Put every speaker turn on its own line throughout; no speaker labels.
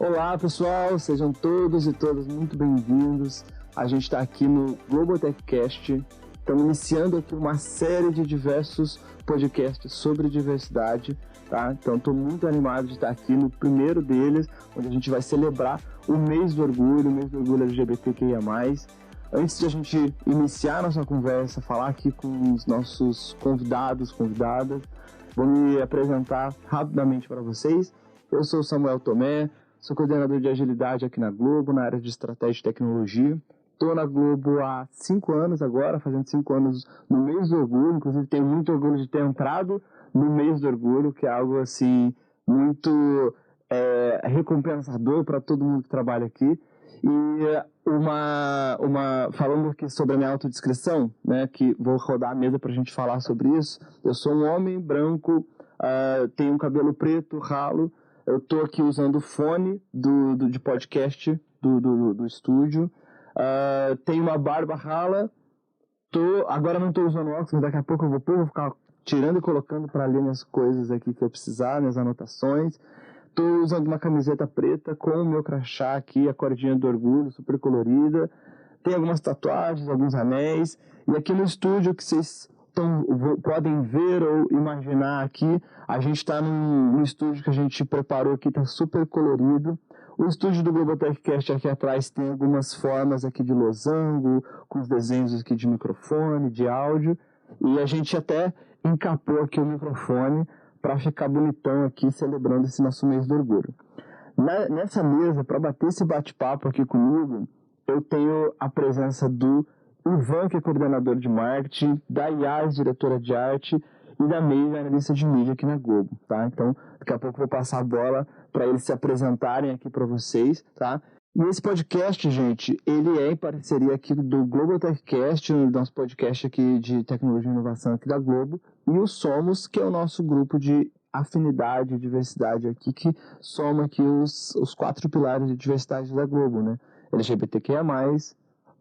Olá pessoal, sejam todos e todas muito bem-vindos. A gente está aqui no GloboTechCast. Estamos iniciando aqui uma série de diversos podcasts sobre diversidade, tá? Então estou muito animado de estar aqui no primeiro deles, onde a gente vai celebrar o mês do orgulho LGBTQIA+. Antes de a gente iniciar a nossa conversa, falar aqui com os nossos convidadas, vou me apresentar rapidamente para vocês. Eu sou o Samuel Tomé, sou coordenador de agilidade aqui na Globo, na área de estratégia e tecnologia. Estou na Globo há 5 anos agora, fazendo 5 anos no mês do orgulho. Inclusive tenho muito orgulho de ter entrado no mês do orgulho, que é algo assim muito recompensador para todo mundo que trabalha aqui. E falando aqui sobre a minha autodescrição, né, que vou rodar a mesa para a gente falar sobre isso. Eu sou um homem branco, tenho um cabelo preto, ralo. Eu estou aqui usando o fone de podcast do estúdio. Tenho uma barba rala. Agora não estou usando óculos, mas daqui a pouco eu vou ficar tirando e colocando para ler minhas coisas aqui que eu precisar, minhas anotações. Estou usando uma camiseta preta com o meu crachá aqui, a cordinha do orgulho, super colorida. Tem algumas tatuagens, alguns anéis. E aqui no estúdio que vocês podem ver ou imaginar aqui, a gente está num estúdio que a gente preparou aqui, está super colorido. O estúdio do GloboTechCast aqui atrás tem algumas formas aqui de losango, com os desenhos aqui de microfone, de áudio. E a gente até encapou aqui o microfone para ficar bonitão aqui, celebrando esse nosso mês do orgulho. Nessa mesa, para bater esse bate-papo aqui comigo, eu tenho a presença do Ivan, que é coordenador de marketing, da Yas, diretora de arte, e da Meire, analista de mídia aqui na Globo, tá? Então, daqui a pouco eu vou passar a bola para eles se apresentarem aqui para vocês, tá? E esse podcast, gente, ele é em parceria aqui do GloboTechCast, o nosso podcast aqui de tecnologia e inovação aqui da Globo, e o Somos, que é o nosso grupo de afinidade e diversidade aqui, que soma aqui os 4 pilares de diversidade da Globo, né? LGBTQIA+,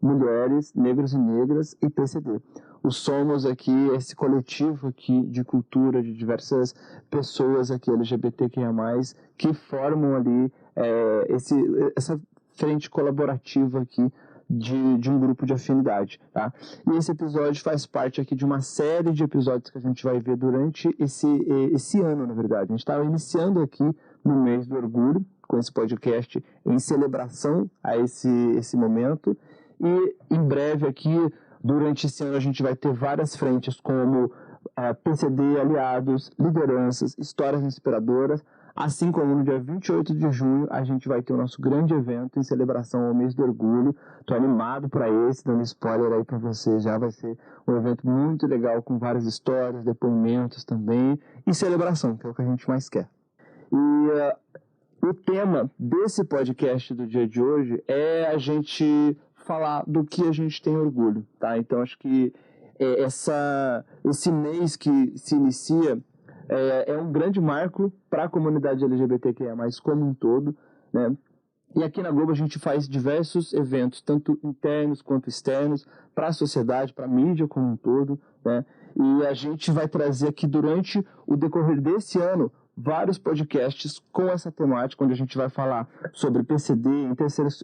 mulheres, negros e negras e PCD. O Somos aqui, esse coletivo aqui de cultura de diversas pessoas aqui LGBTQIA+, que formam ali essa frente colaborativa aqui de um grupo de afinidade, tá? E esse episódio faz parte aqui de uma série de episódios que a gente vai ver durante esse ano, na verdade. A gente está iniciando aqui no mês do orgulho, com esse podcast em celebração a esse momento. E em breve aqui, durante esse ano, a gente vai ter várias frentes como PCD, aliados, lideranças, histórias inspiradoras, assim como no dia 28 de junho a gente vai ter o nosso grande evento em celebração ao mês do orgulho. Estou animado para esse, dando spoiler aí para vocês, já vai ser um evento muito legal com várias histórias, depoimentos também e celebração, que é o que a gente mais quer. E o tema desse podcast do dia de hoje é a gente falar do que a gente tem orgulho, tá? Então acho que esse mês que se inicia é um grande marco para a comunidade LGBTQIA+, como um todo, né? E aqui na Globo a gente faz diversos eventos, tanto internos quanto externos, para a sociedade, para a mídia como um todo, né? E a gente vai trazer aqui durante o decorrer desse ano vários podcasts com essa temática, onde a gente vai falar sobre PCD,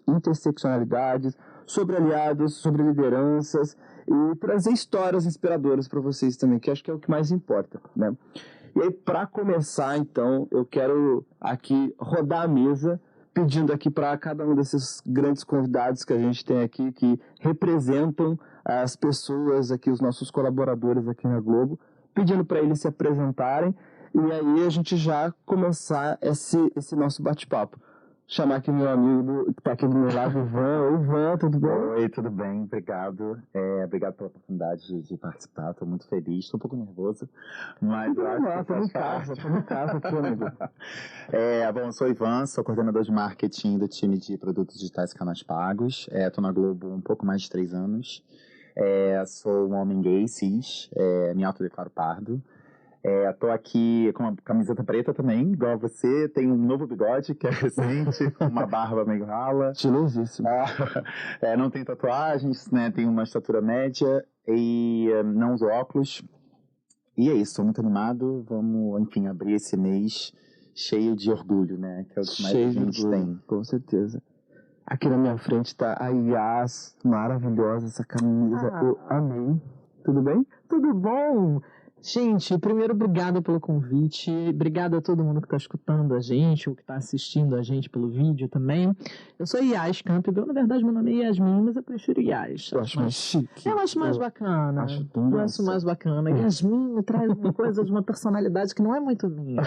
interseccionalidades, sobre aliados, sobre lideranças e trazer histórias inspiradoras para vocês também, que acho que é o que mais importa, né? E aí, para começar, então, eu quero aqui rodar a mesa, pedindo aqui para cada um desses grandes convidados que a gente tem aqui, que representam as pessoas aqui, os nossos colaboradores aqui na Globo, pedindo para eles se apresentarem, e aí a gente já começar esse nosso bate-papo. Chamar aqui meu amigo que está aqui do meu lado, Ivan. Oi, Ivan, tudo bem?
Oi, tudo bem, obrigado. Obrigado pela oportunidade de participar, estou muito feliz, estou um pouco nervoso, mas eu acho que
Estou em casa aqui, amigo.
Bom, eu sou o Ivan, sou coordenador de marketing do time de produtos digitais e canais pagos. Estou na Globo um pouco mais de 3 anos. Sou um homem gay, cis, me autodeclaro pardo. Tô aqui com uma camiseta preta também, igual a você. Tenho um novo bigode, que é recente, uma barba meio rala.
Estilosíssimo.
Não tenho tatuagens, né? Tenho uma estatura média e não uso óculos. E é isso, tô muito animado. Vamos, enfim, abrir esse mês cheio de orgulho, né? Que é o que mais
Cheio
a
de
gente
orgulho,
tem.
com certeza. Aqui na minha frente tá a Yas, maravilhosa essa camisa, eu amei. Tudo bem?
Tudo bom? Gente, primeiro, obrigado pelo convite. Obrigado a todo mundo que está escutando a gente, ou que está assistindo a gente pelo vídeo também. Eu sou Yas Campbell. Na verdade, meu nome é Yasmin, mas eu prefiro Yas.
Eu acho mais chique.
Eu acho mais bacana. Eu acho mais bacana. Yasmin traz uma coisa de uma personalidade que não é muito minha.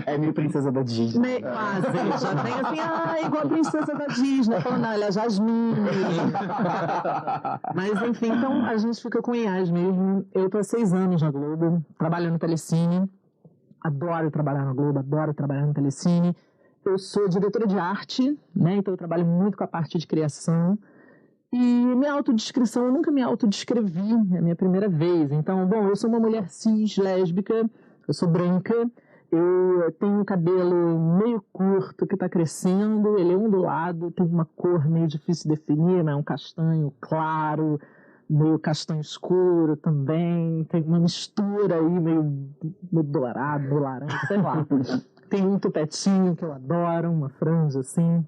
É meio princesa da Disney.
Quase. Já tem assim, igual a princesa da Disney. Falando, ela é Jasmine. Mas enfim, então a gente fica com Yas mesmo. Eu tô há 6 anos na Globo. Trabalho no Telecine, adoro trabalhar na Globo, adoro trabalhar no Telecine. Eu sou diretora de arte, né? Então eu trabalho muito com a parte de criação. E minha autodescrição, eu nunca me autodescrevi, é a minha primeira vez. Então, bom, eu sou uma mulher cis, lésbica, eu sou branca, eu tenho um cabelo meio curto que está crescendo, ele é ondulado, tem uma cor meio difícil de definir, mas é um castanho claro, meio castanho escuro também, tem uma mistura aí meio dourado, meio laranja, sei lá. Tem um tupetinho que eu adoro, uma franja assim.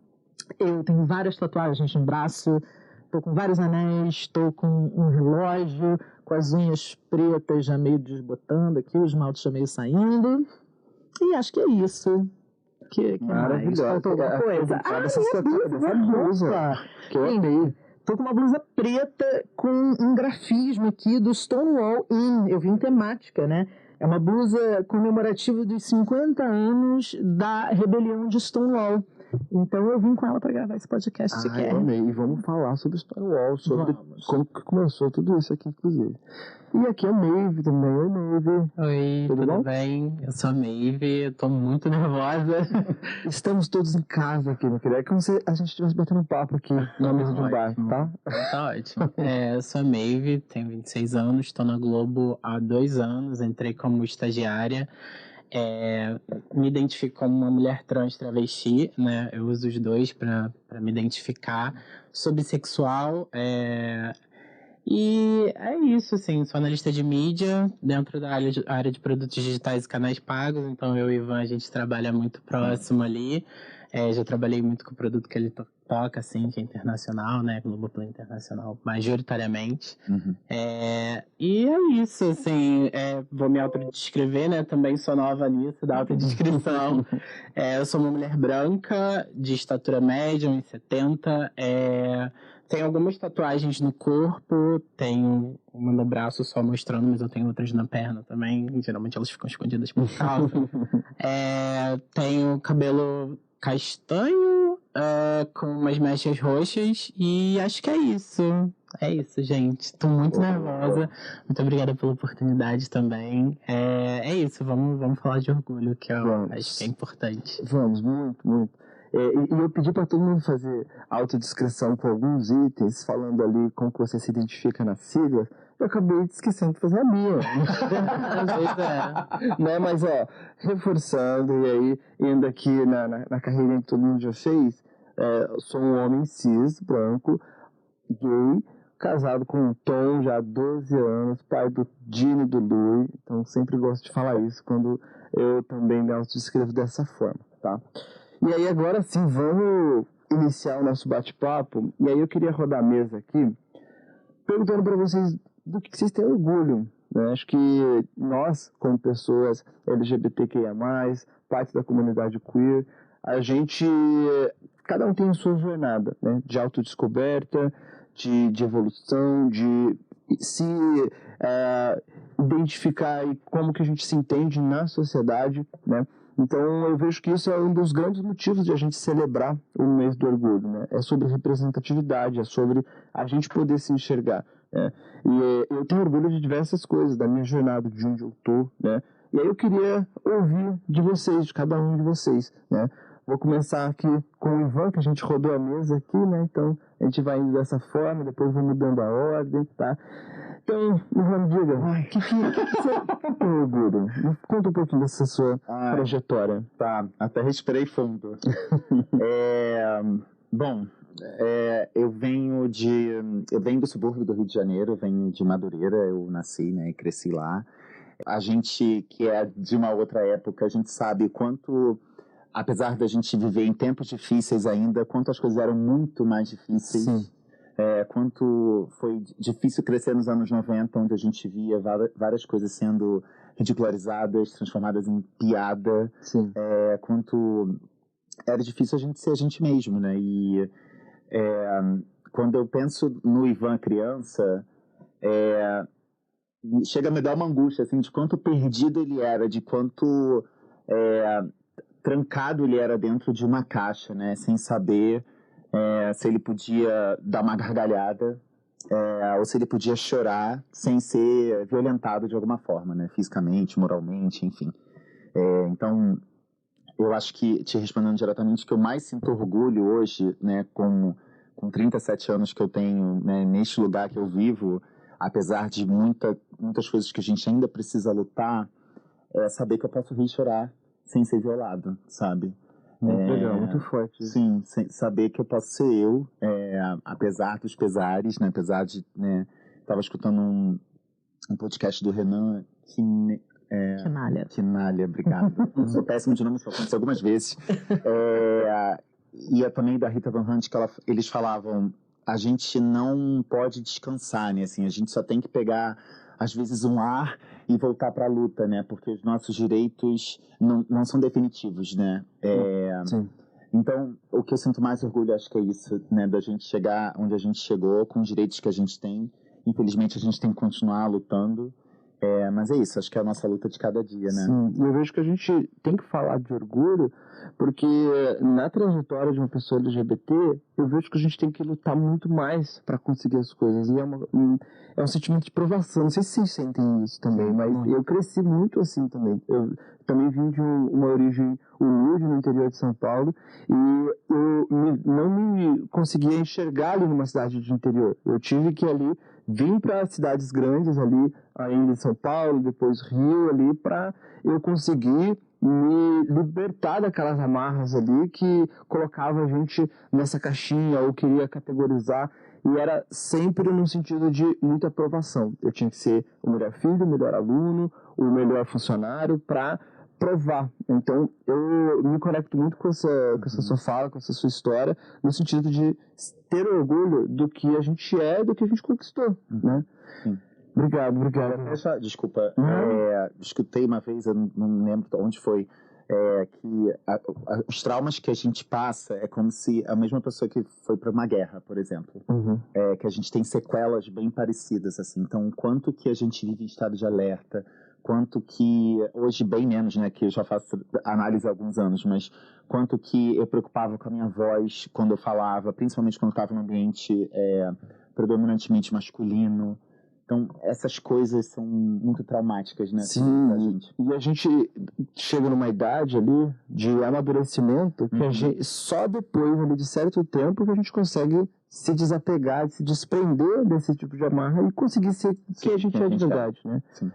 Eu tenho várias tatuagens no braço, tô com vários anéis, tô com um relógio, com as unhas pretas já meio desbotando aqui, o esmalte já meio saindo. E acho que é isso. Que mais? Faltou alguma coisa?
Essa blusa que eu amei.
Tô com uma blusa preta com um grafismo aqui do Stonewall Inn. Eu vim temática, né? É uma blusa comemorativa dos 50 anos da rebelião de Stonewall. Então eu vim com ela para gravar esse podcast aqui.
Eu amei. E vamos falar sobre Stonewall, sobre como que começou tudo isso aqui, inclusive. E aqui é a Maeve também. Oi, Maeve.
Oi, tudo bem? Eu sou a Maeve, eu tô muito nervosa.
Estamos todos em casa aqui, não queria que a gente estivesse batendo um papo aqui na mesa de um bar, tá?
Tá ótimo. Eu sou a Maeve, tenho 26 anos, tô na Globo há 2 anos, entrei como estagiária. Me identifico como uma mulher trans travesti, né? Eu uso os dois para me identificar. Sou bissexual, e é isso, assim, sou analista de mídia dentro da área de produtos digitais e canais pagos, então eu e o Ivan, a gente trabalha muito próximo ali. Já trabalhei muito com o produto que ele toca, assim, que é internacional, né, Globoplay Internacional, majoritariamente.
Uhum.
E é isso, assim, vou me autodescrever, né, também sou nova nisso, da autodescrição. Eu sou uma mulher branca, de estatura média, 1,70, tenho algumas tatuagens no corpo, tenho uma no braço só mostrando, mas eu tenho outras na perna também. Geralmente elas ficam escondidas por calça. Tenho cabelo castanho, com umas mechas roxas, e acho que é isso. É isso, gente. Tô muito nervosa. Muito obrigada pela oportunidade também. É isso, vamos falar de orgulho, que eu acho que é importante.
Vamos, muito, muito. E eu pedi para todo mundo fazer autodescrição com alguns itens, falando ali como que você se identifica na sigla. Eu acabei esquecendo de fazer a minha. Né? Mas, reforçando, e aí, indo aqui na carreirinha que todo mundo já fez, sou um homem cis, branco, gay, casado com um Tom já há 12 anos, pai do Dino e do Lui, então sempre gosto de falar isso quando eu também me autodescrevo dessa forma, tá? E aí agora sim, vamos iniciar o nosso bate-papo. E aí eu queria rodar a mesa aqui, perguntando para vocês do que vocês têm orgulho. Né? Acho que nós, como pessoas LGBTQIA+, parte da comunidade queer, a gente, cada um tem a sua jornada, né? De autodescoberta, de evolução, de se identificar e como que a gente se entende na sociedade, né? Então, eu vejo que isso é um dos grandes motivos de a gente celebrar o mês do orgulho, né? É sobre representatividade, é sobre a gente poder se enxergar, né? E eu tenho orgulho de diversas coisas, da minha jornada, de onde eu tô, né? E aí eu queria ouvir de vocês, de cada um de vocês, né? Vou começar aqui com o Ivan, que a gente rodou a mesa aqui, né? Então, a gente vai indo dessa forma, depois vou mudando a ordem, tá? Então, Ivan, diga, o que você tem orgulho? Me conta um pouquinho dessa sua trajetória.
Tá, até respirei fundo. Bom, eu venho do subúrbio do Rio de Janeiro, venho de Madureira, eu nasci, né, e cresci lá. A gente que é de uma outra época, a gente sabe quanto, apesar da gente viver em tempos difíceis ainda, quanto as coisas eram muito mais difíceis.
Sim.
Quanto foi difícil crescer nos anos 90, onde a gente via várias coisas sendo ridicularizadas, transformadas em piada.
Sim.
Quanto era difícil a gente ser a gente mesmo, né? E quando eu penso no Ivan criança, chega a me dar uma angústia, assim, de quanto perdido ele era, de quanto trancado ele era dentro de uma caixa, né? Sem saber se ele podia dar uma gargalhada, ou se ele podia chorar sem ser violentado de alguma forma, né? Fisicamente, moralmente, enfim. Então, eu acho que, te respondendo diretamente, que eu mais sinto orgulho hoje, né, com 37 anos que eu tenho, né, neste lugar que eu vivo, apesar de muitas coisas que a gente ainda precisa lutar, é saber que eu posso rir e chorar sem ser violado, sabe?
Muito legal, muito forte.
Sim, saber que eu posso ser eu, apesar dos pesares, né? Apesar de, né? Tava escutando um podcast do Renan
Quinalha,
obrigado. Eu sou péssimo de nome, só aconteceu algumas vezes. E também da Rita Van Hunt, que eles falavam, a gente não pode descansar, né? Assim, a gente só tem que pegar, às vezes, um ar e voltar para a luta, né? Porque os nossos direitos não são definitivos, né?
Sim.
Então, o que eu sinto mais orgulho, acho que é isso, né? Da gente chegar onde a gente chegou, com os direitos que a gente tem. Infelizmente, a gente tem que continuar lutando. Mas é isso, acho que é a nossa luta de cada dia, né?
Sim, e eu vejo que a gente tem que falar de orgulho, porque na trajetória de uma pessoa LGBT, eu vejo que a gente tem que lutar muito mais para conseguir as coisas. E é um sentimento de provação. Não sei se vocês sentem isso também, mas eu cresci muito assim também. Eu também vim de uma origem humilde no interior de São Paulo, e eu não me conseguia enxergar ali numa cidade de interior. Eu tive que ali vim para cidades grandes ali, ainda em São Paulo, depois Rio ali, para eu conseguir me libertar daquelas amarras ali que colocava a gente nessa caixinha ou queria categorizar, e era sempre no sentido de muita aprovação. Eu tinha que ser o melhor filho, o melhor aluno, o melhor funcionário para provar. Então, eu me conecto muito com essa sua fala, com essa sua história, no sentido de ter orgulho do que a gente é, do que a gente conquistou, né?
Sim.
Obrigado.
Desculpa, escutei uma vez, eu não lembro onde foi, que os traumas que a gente passa é como se a mesma pessoa que foi para uma guerra, por exemplo, que a gente tem sequelas bem parecidas, assim. Então, quanto que a gente vive em estado de alerta, quanto que, hoje bem menos, né, que eu já faço análise há alguns anos, mas quanto que eu preocupava com a minha voz quando eu falava, principalmente quando eu estava num ambiente predominantemente masculino. Então, essas coisas são muito traumáticas, né?
Sim, e a gente chega numa idade ali de amadurecimento que a gente, só depois ali, de certo tempo que a gente consegue se desapegar, se desprender desse tipo de amarra e conseguir ser quem a gente é de verdade, né?
Sim.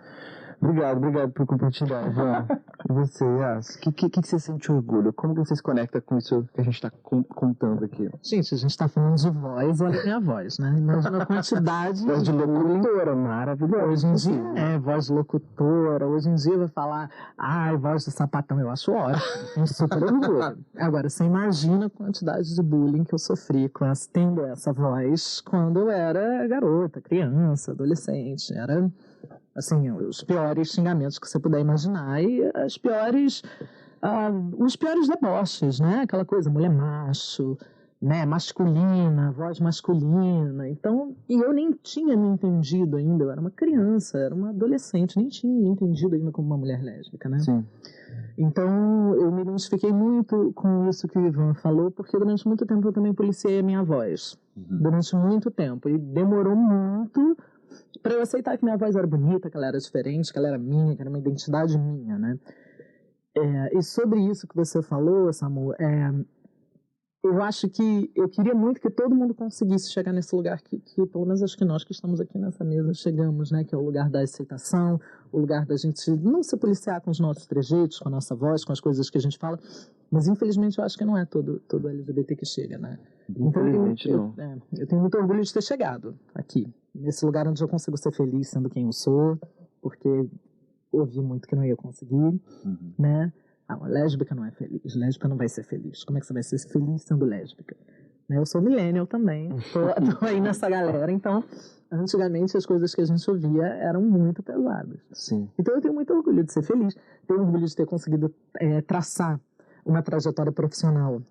Obrigado por compartilhar, Ivan. E você, Yas, o que você sente orgulho? Como você se conecta com isso que a gente está contando aqui?
Gente, a gente está falando de voz, olha a minha voz, né? Imagina a quantidade...
Voz de locutora, maravilhosa.
Hoje em dia, voz de locutora. Hoje em dia vai falar, voz de sapatão, eu acho ótimo. Tenho super orgulho. Agora, você imagina a quantidade de bullying que eu sofri tendo essa voz quando eu era garota, criança, adolescente. Era... assim, os piores xingamentos que você puder imaginar e os piores deboches, né? Aquela coisa, mulher macho, né? Masculina, voz masculina. Então, e eu nem tinha me entendido ainda, eu era uma criança, era uma adolescente, nem tinha me entendido ainda como uma mulher lésbica, né?
Sim.
Então, eu me identifiquei muito com isso que o Ivan falou, porque durante muito tempo eu também policiei a minha voz. Durante muito tempo. E demorou muito para eu aceitar que minha voz era bonita, que ela era diferente, que ela era minha, que era uma identidade minha, né? E sobre isso que você falou, Samu, eu acho que eu queria muito que todo mundo conseguisse chegar nesse lugar que pelo menos acho que nós que estamos aqui nessa mesa chegamos, né? Que é o lugar da aceitação, o lugar da gente não se policiar com os nossos trejeitos, com a nossa voz, com as coisas que a gente fala. Mas, infelizmente, eu acho que não é todo LGBT que chega, né? Então, eu tenho muito orgulho de ter chegado aqui, nesse lugar onde eu consigo ser feliz sendo quem eu sou, porque ouvi muito que não ia conseguir, né? Ah, lésbica não é feliz, lésbica não vai ser feliz. Como é que você vai ser feliz sendo lésbica? Né? Eu sou millennial também, tô aí nessa galera, então antigamente as coisas que a gente ouvia eram muito pesadas.
Sim.
Então eu tenho muito orgulho de ser feliz, tenho orgulho de ter conseguido traçar uma trajetória profissional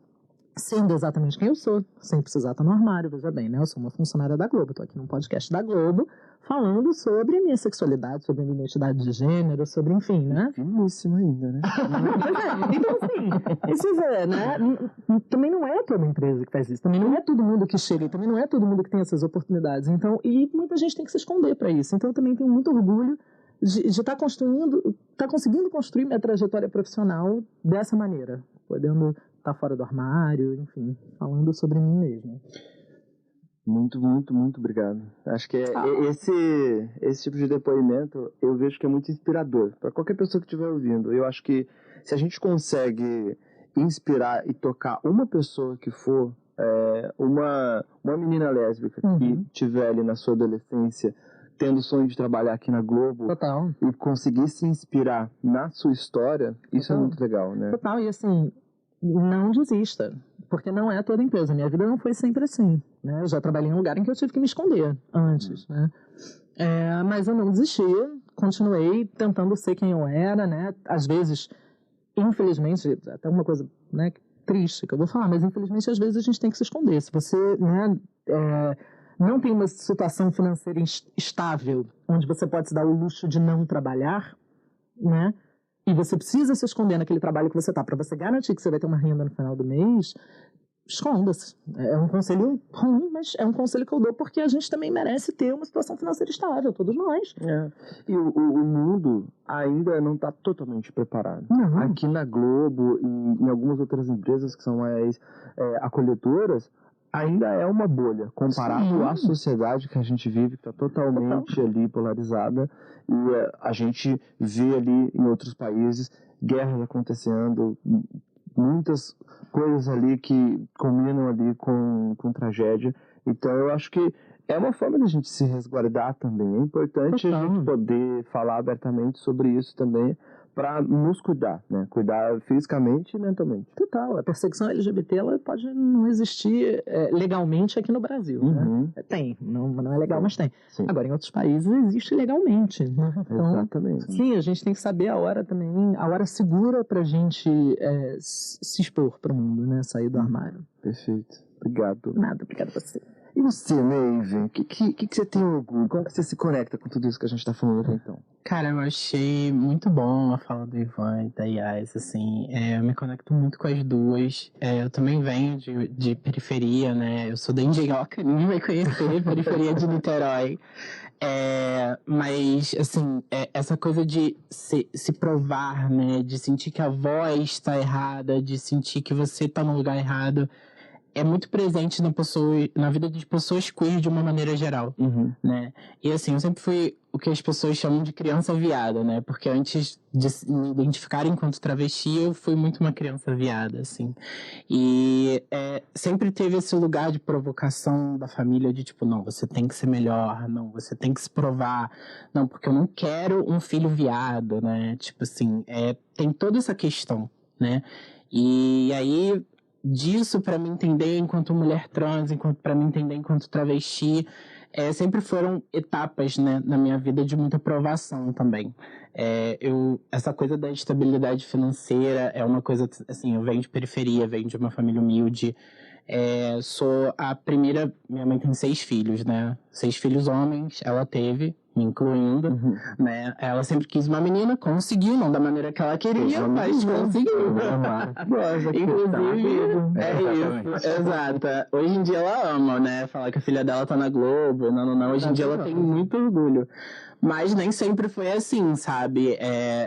sendo exatamente quem eu sou, sem precisar estar no armário, veja bem, né? Eu sou uma funcionária da Globo, estou aqui num podcast da Globo, falando sobre a minha sexualidade, sobre a minha identidade de gênero, sobre, enfim, né?
Finíssimo ainda, né?
Então, assim, precisa, né? Também não é toda empresa que faz isso, também não é todo mundo que chega, também não é todo mundo que tem essas oportunidades. Então, e muita gente tem que se esconder para isso. Então, eu também tenho muito orgulho de estar conseguindo construir minha trajetória profissional dessa maneira, podendo estar fora do armário, enfim, falando sobre mim mesma.
Muito, muito, muito obrigado. Acho que esse tipo de depoimento eu vejo que é muito inspirador para qualquer pessoa que estiver ouvindo. Eu acho que se a gente consegue inspirar e tocar uma pessoa que for, uma menina lésbica que estiver ali na sua adolescência, tendo o sonho de trabalhar aqui na Globo,
Total.
E conseguir se inspirar na sua história, isso
Total.
é muito legal, né?
Total, e assim, não desista, porque não é toda empresa. Minha vida não foi sempre assim, né? Eu já trabalhei em um lugar em que eu tive que me esconder antes, né? Mas eu não desisti, continuei tentando ser quem eu era, né? Às vezes, infelizmente, até uma coisa, né, triste que eu vou falar, mas infelizmente às vezes a gente tem que se esconder. Se você, né, não tem uma situação financeira estável, onde você pode se dar o luxo de não trabalhar, né? E você precisa se esconder naquele trabalho que você está, para você garantir que você vai ter uma renda no final do mês, esconda-se. É um conselho ruim, mas é um conselho que eu dou porque a gente também merece ter uma situação financeira estável, todos nós.
E o mundo ainda não está totalmente preparado.
Não.
Aqui na Globo e em algumas outras empresas que são mais acolhedoras, ainda é uma bolha comparado à sociedade que a gente vive, que está totalmente ali polarizada, e a gente vê ali em outros países guerras acontecendo, muitas coisas ali que combinam ali com tragédia. Então eu acho que é uma forma da gente se resguardar também. É importante a gente poder falar abertamente sobre isso também, para nos cuidar, né? Cuidar fisicamente e mentalmente.
Total. A perseguição LGBT ela pode não existir legalmente aqui no Brasil. Né? Tem. Não é legal, mas tem.
Sim.
Agora, em outros países existe legalmente. Né? Então,
exatamente.
Sim, a gente tem que saber a hora também, a hora segura pra gente se expor pro mundo, né? Sair do armário.
Perfeito. Obrigado.
Nada, obrigado a você.
E você, Maeve? O que você tem orgulho? Como que você se conecta com tudo isso que a gente tá falando até então?
Cara, eu achei muito bom a fala do Ivan e da Yas, assim, eu me conecto muito com as duas. Eu também venho de periferia, né? Eu sou da Engenhoca, ninguém vai conhecer, periferia de Niterói. Mas, assim, essa coisa de se provar, né? De sentir que a voz está errada, de sentir que você está no lugar errado, é muito presente na vida de pessoas queer de uma maneira geral, né? E assim, eu sempre fui o que as pessoas chamam de criança viada, né? Porque antes de me identificar enquanto travesti, eu fui muito uma criança viada, assim. E sempre teve esse lugar de provocação da família de tipo, não, você tem que ser melhor, não, você tem que se provar, não, porque eu não quero um filho viado, né? Tipo assim, tem toda essa questão, né? E aí disso para me entender enquanto mulher trans, para me entender enquanto travesti, sempre foram etapas, né, na minha vida de muita provação também. Essa coisa da estabilidade financeira é uma coisa, assim, eu venho de periferia, venho de uma família humilde, sou a primeira, minha mãe tem 6 filhos, né, 6 filhos homens, ela teve, me incluindo, né? Ela sempre quis uma menina, conseguiu, não da maneira que ela queria, mas conseguiu. Inclusive, isso, exato. Hoje em dia ela ama, né? Falar que a filha dela tá na Globo, não. Hoje em dia ela tem muito orgulho. Mas nem sempre foi assim, sabe?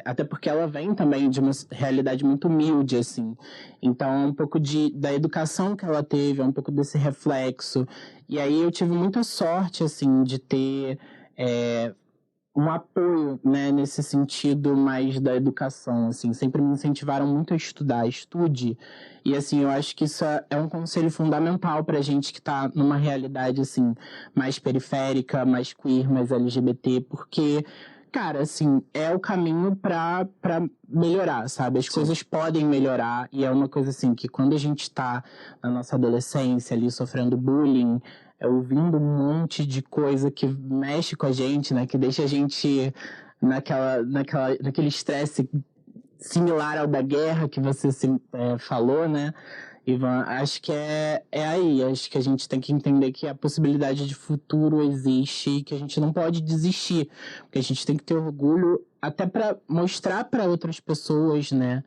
Até porque ela vem também de uma realidade muito humilde, assim. Então, é um pouco da educação que ela teve, é um pouco desse reflexo. E aí eu tive muita sorte, assim, de ter um apoio, né, nesse sentido mais da educação, assim, sempre me incentivaram muito a estudar, estude, e assim, eu acho que isso é um conselho fundamental pra gente que tá numa realidade, assim, mais periférica, mais queer, mais LGBT, porque, cara, assim, é o caminho pra melhorar, sabe? As coisas podem melhorar e é uma coisa assim que quando a gente tá na nossa adolescência ali sofrendo bullying, ouvindo um monte de coisa que mexe com a gente, né? Que deixa a gente naquele estresse similar ao da guerra que você falou, né? Ivan, acho que é aí. Acho que a gente tem que entender que a possibilidade de futuro existe e que a gente não pode desistir. Porque a gente tem que ter orgulho até para mostrar para outras pessoas, né?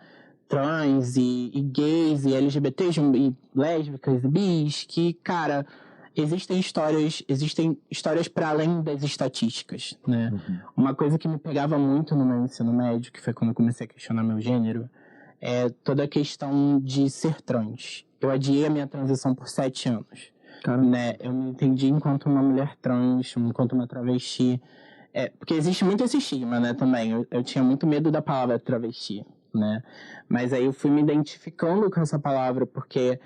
Trans e gays e LGBTs e lésbicas e bis que, cara, existem histórias para além das estatísticas, né? Uma coisa que me pegava muito no meu ensino médio, que foi quando eu comecei a questionar meu gênero, é toda a questão de ser trans. Eu adiei a minha transição por 7 anos. Né? Eu me entendi enquanto uma mulher trans, enquanto uma travesti. Porque existe muito esse estigma, né, também. Eu tinha muito medo da palavra travesti, né? Mas aí eu fui me identificando com essa palavra, porque,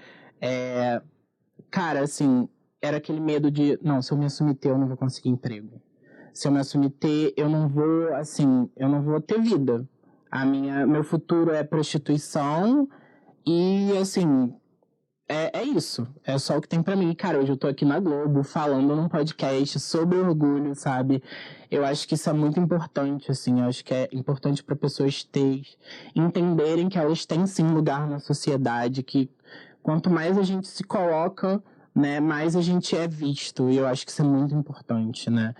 cara, assim, era aquele medo de, não, se eu me assumir T, eu não vou conseguir emprego. Se eu me assumir T, eu não vou ter vida. Meu futuro é prostituição e, assim, é isso. É só o que tem pra mim. Cara, hoje eu tô aqui na Globo falando num podcast sobre orgulho, sabe? Eu acho que isso é muito importante, assim. Eu acho que é importante para pessoas entenderem que elas têm, sim, lugar na sociedade, que quanto mais a gente se coloca, né, mais a gente é visto. E eu acho que isso é muito importante, né?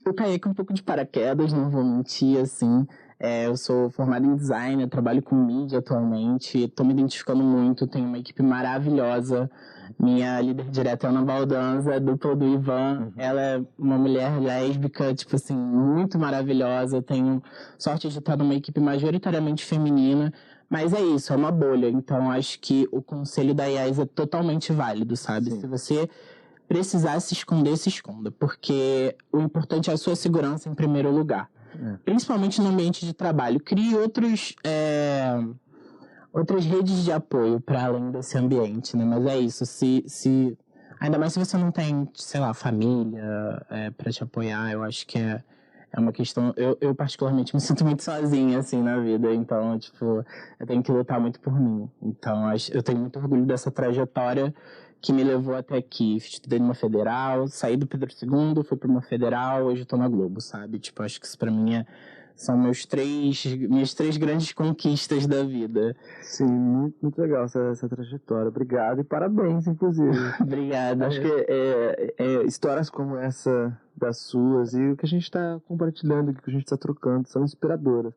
Eu caí aqui um pouco de paraquedas, não vou mentir, assim. Eu sou formado em design, eu trabalho com mídia atualmente, estou me identificando muito, tenho uma equipe maravilhosa. Minha líder direta é a Ana Baldanza, dupla do Ivan. Ela é uma mulher lésbica, tipo assim, muito maravilhosa. Eu tenho sorte de estar numa equipe majoritariamente feminina. Mas é isso, é uma bolha. Então, acho que o conselho da IAS é totalmente válido, sabe?
Sim.
Se você precisar se esconder, se esconda. Porque o importante é a sua segurança em primeiro lugar. Principalmente no ambiente de trabalho. Crie outras redes de apoio para além desse ambiente, né? Mas é isso. Ainda mais se você não tem, sei lá, família para te apoiar, eu acho que é uma questão... Eu particularmente me sinto muito sozinha, assim, na vida. Então, tipo, eu tenho que lutar muito por mim. Então, eu tenho muito orgulho dessa trajetória que me levou até aqui. Estudei numa federal, saí do Pedro II, fui para uma federal, hoje eu tô na Globo, sabe? Tipo, acho que isso pra mim são minhas 3 grandes conquistas da vida.
Sim, muito, muito legal essa trajetória. Obrigado e parabéns, inclusive.
Obrigada.
Acho que histórias como essa das suas e o que a gente está compartilhando, o que a gente está trocando, são inspiradoras.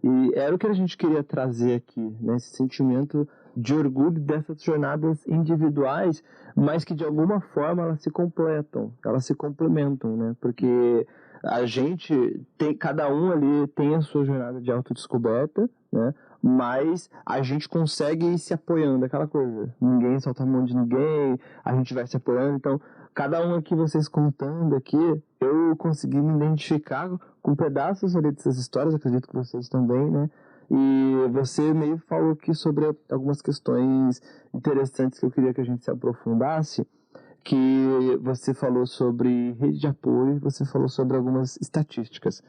E era o que a gente queria trazer aqui, né? Esse sentimento de orgulho dessas jornadas individuais, mas que de alguma forma elas se completam, elas se complementam, né? Porque a gente cada um ali tem a sua jornada de autodescoberta, né? Mas a gente consegue ir se apoiando, aquela coisa. Ninguém solta a mão de ninguém, a gente vai se apoiando. Então, cada um aqui, vocês contando aqui, eu consegui me identificar com pedaços ali dessas histórias, acredito que vocês também, né? E você meio falou aqui sobre algumas questões interessantes que eu queria que a gente se aprofundasse, que você falou sobre rede de apoio, você falou sobre algumas estatísticas.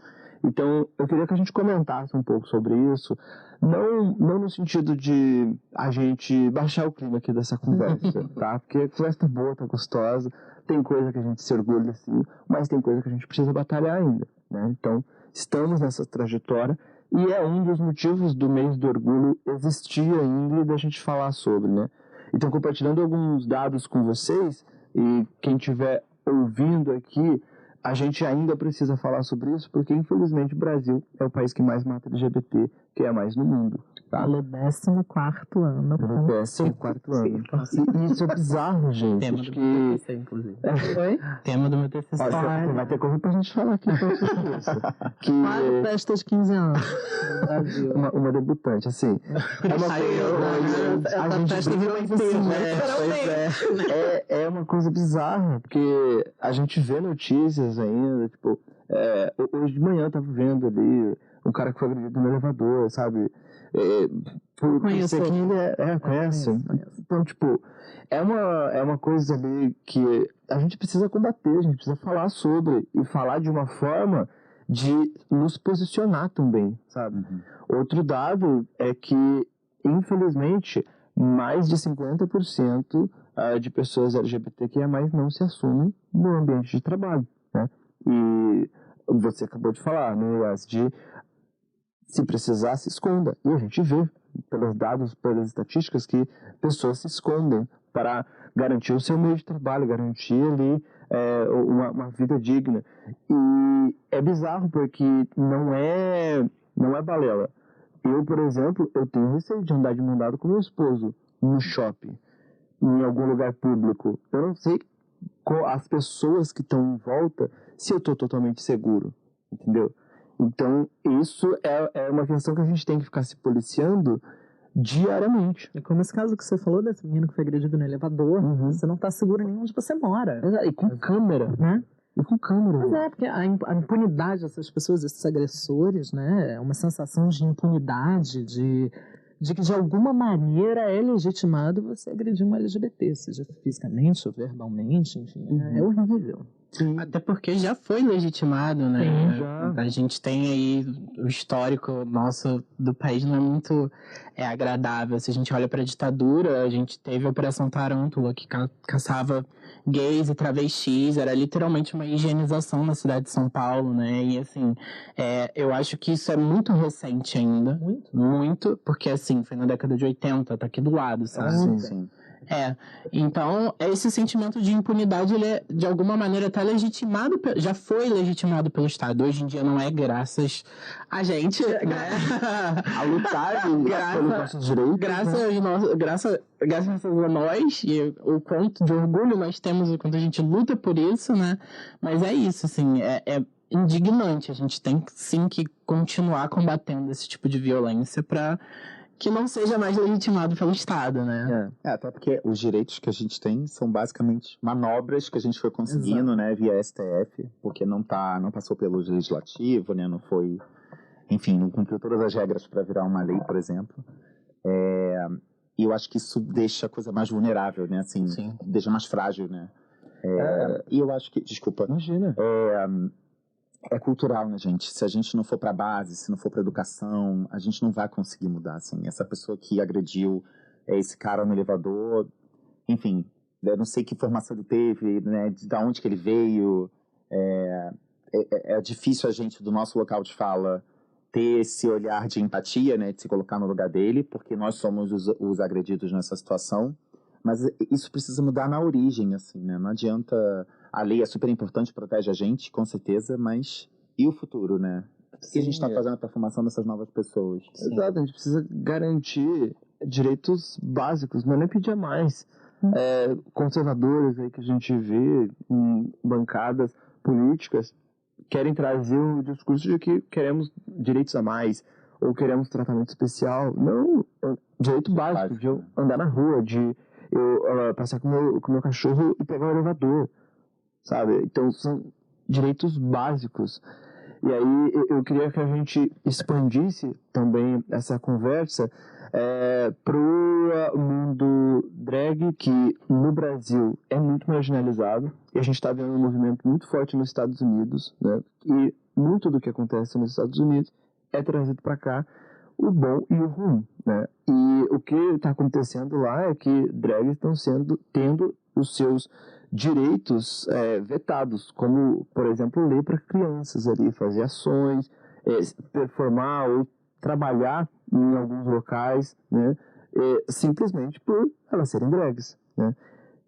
Então, eu queria que a gente comentasse um pouco sobre isso, não no sentido de a gente baixar o clima aqui dessa conversa, tá? Porque a conversa tá boa, tá gostosa, tem coisa que a gente se orgulha, sim, mas tem coisa que a gente precisa batalhar ainda, né? Então, estamos nessa trajetória e é um dos motivos do mês do orgulho existir ainda e da gente falar sobre, né? Então, compartilhando alguns dados com vocês, e quem estiver ouvindo aqui, a gente ainda precisa falar sobre isso, porque infelizmente o Brasil é o país que mais mata LGBT, que é mais no mundo. Tá?
Pelo 14º ano.
Pelo 14º ano. E isso é bizarro, gente.
Tema do meu TCC, inclusive.
Oi?
Tema do meu TCC.
Vai ter coisa pra gente falar aqui sobre isso.
Quase festa de 15 anos no Brasil.
Uma debutante, assim. É uma coisa... A gente brinca assim, né? É uma coisa bizarra, porque a gente vê notícias ainda, tipo... hoje de manhã eu tava vendo ali um cara que foi agredido no elevador, sabe?
Conheço.
Conhece? Então, tipo, é uma coisa ali que a gente precisa combater, a gente precisa falar sobre, e falar de uma forma de nos posicionar também, sabe? Outro dado é que, infelizmente, mais de 50% de pessoas LGBTQIA+, não se assumem no ambiente de trabalho, né? E você acabou de falar, né, Yas, de se precisar, se esconda. E a gente vê, pelos dados, pelas estatísticas, que pessoas se escondem para garantir o seu meio de trabalho, garantir ali uma vida digna. E é bizarro porque não é balela. Eu, por exemplo, eu tenho receio de andar de mão dada com meu esposo no shopping, em algum lugar público. Eu não sei as pessoas que estão em volta se eu estou totalmente seguro, entendeu? Então, isso é uma questão que a gente tem que ficar se policiando diariamente.
É como esse caso que você falou desse menino que foi agredido no elevador. Você não está seguro nem onde você mora.
E com câmera, né? E com câmera.
Mas porque a impunidade dessas pessoas, desses agressores, né? É uma sensação de impunidade, de que de alguma maneira é legitimado você agredir um LGBT, seja fisicamente ou verbalmente, enfim. É horrível.
Sim. Até porque já foi legitimado, né?
Sim,
já.
A gente tem aí o histórico nosso do país não é muito agradável. Se a gente olha para a ditadura, a gente teve a Operação Tarântula, que caçava gays e travestis, era literalmente uma higienização na cidade de São Paulo, né? E assim, eu acho que isso é muito recente ainda. Muito, porque assim, foi na década de 80, tá aqui do lado, sabe?
Sim.
Então, esse sentimento de impunidade, ele é, de alguma maneira, até legitimado, já foi legitimado pelo Estado. Hoje em dia não é graças a gente, né?
A lutar pelos nossos direitos.
Graças a nós, e o quanto de orgulho nós temos, o quanto a gente luta por isso, né? Mas é isso, assim, é indignante. A gente tem, sim, que continuar combatendo esse tipo de violência para que não seja mais legitimado pelo Estado, né?
Até porque os direitos que a gente tem são basicamente manobras que a gente foi conseguindo, né, via STF, porque não passou pelo legislativo, né, não foi, enfim, não cumpriu todas as regras para virar uma lei, por exemplo. E eu acho que isso deixa a coisa mais vulnerável, né, assim, deixa mais frágil, né. E eu acho que, desculpa,
imagina.
É cultural, né, gente? Se a gente não for pra base, se não for pra educação, a gente não vai conseguir mudar, assim. Essa pessoa que agrediu esse cara no elevador, enfim, eu não sei que formação ele teve, né, de onde que ele veio. É difícil a gente, do nosso local de fala, ter esse olhar de empatia, né, de se colocar no lugar dele, porque nós somos os agredidos nessa situação. Mas isso precisa mudar na origem, assim, né? Não adianta... A lei é super importante, protege a gente, com certeza, mas... E o futuro, né? O que a gente está fazendo para a formação dessas novas pessoas?
Exato, a gente precisa garantir direitos básicos, não é nem pedir mais. Conservadores aí que a gente vê em bancadas políticas querem trazer o discurso de que queremos direitos a mais, ou queremos tratamento especial. Não, direito básico, de eu andar na rua, de eu passar com o meu cachorro e pegar o elevador, sabe? Então, são direitos básicos. E aí, eu queria que a gente expandisse também essa conversa para o mundo drag, que no Brasil é muito marginalizado, e a gente está vendo um movimento muito forte nos Estados Unidos, né? E muito do que acontece nos Estados Unidos é trazido para cá, o bom e o ruim, né? E o que está acontecendo lá é que drags estão tendo os seus direitos vetados, como, por exemplo, ler para crianças ali, fazer ações, performar ou trabalhar em alguns locais, né? Simplesmente por elas serem drags, né?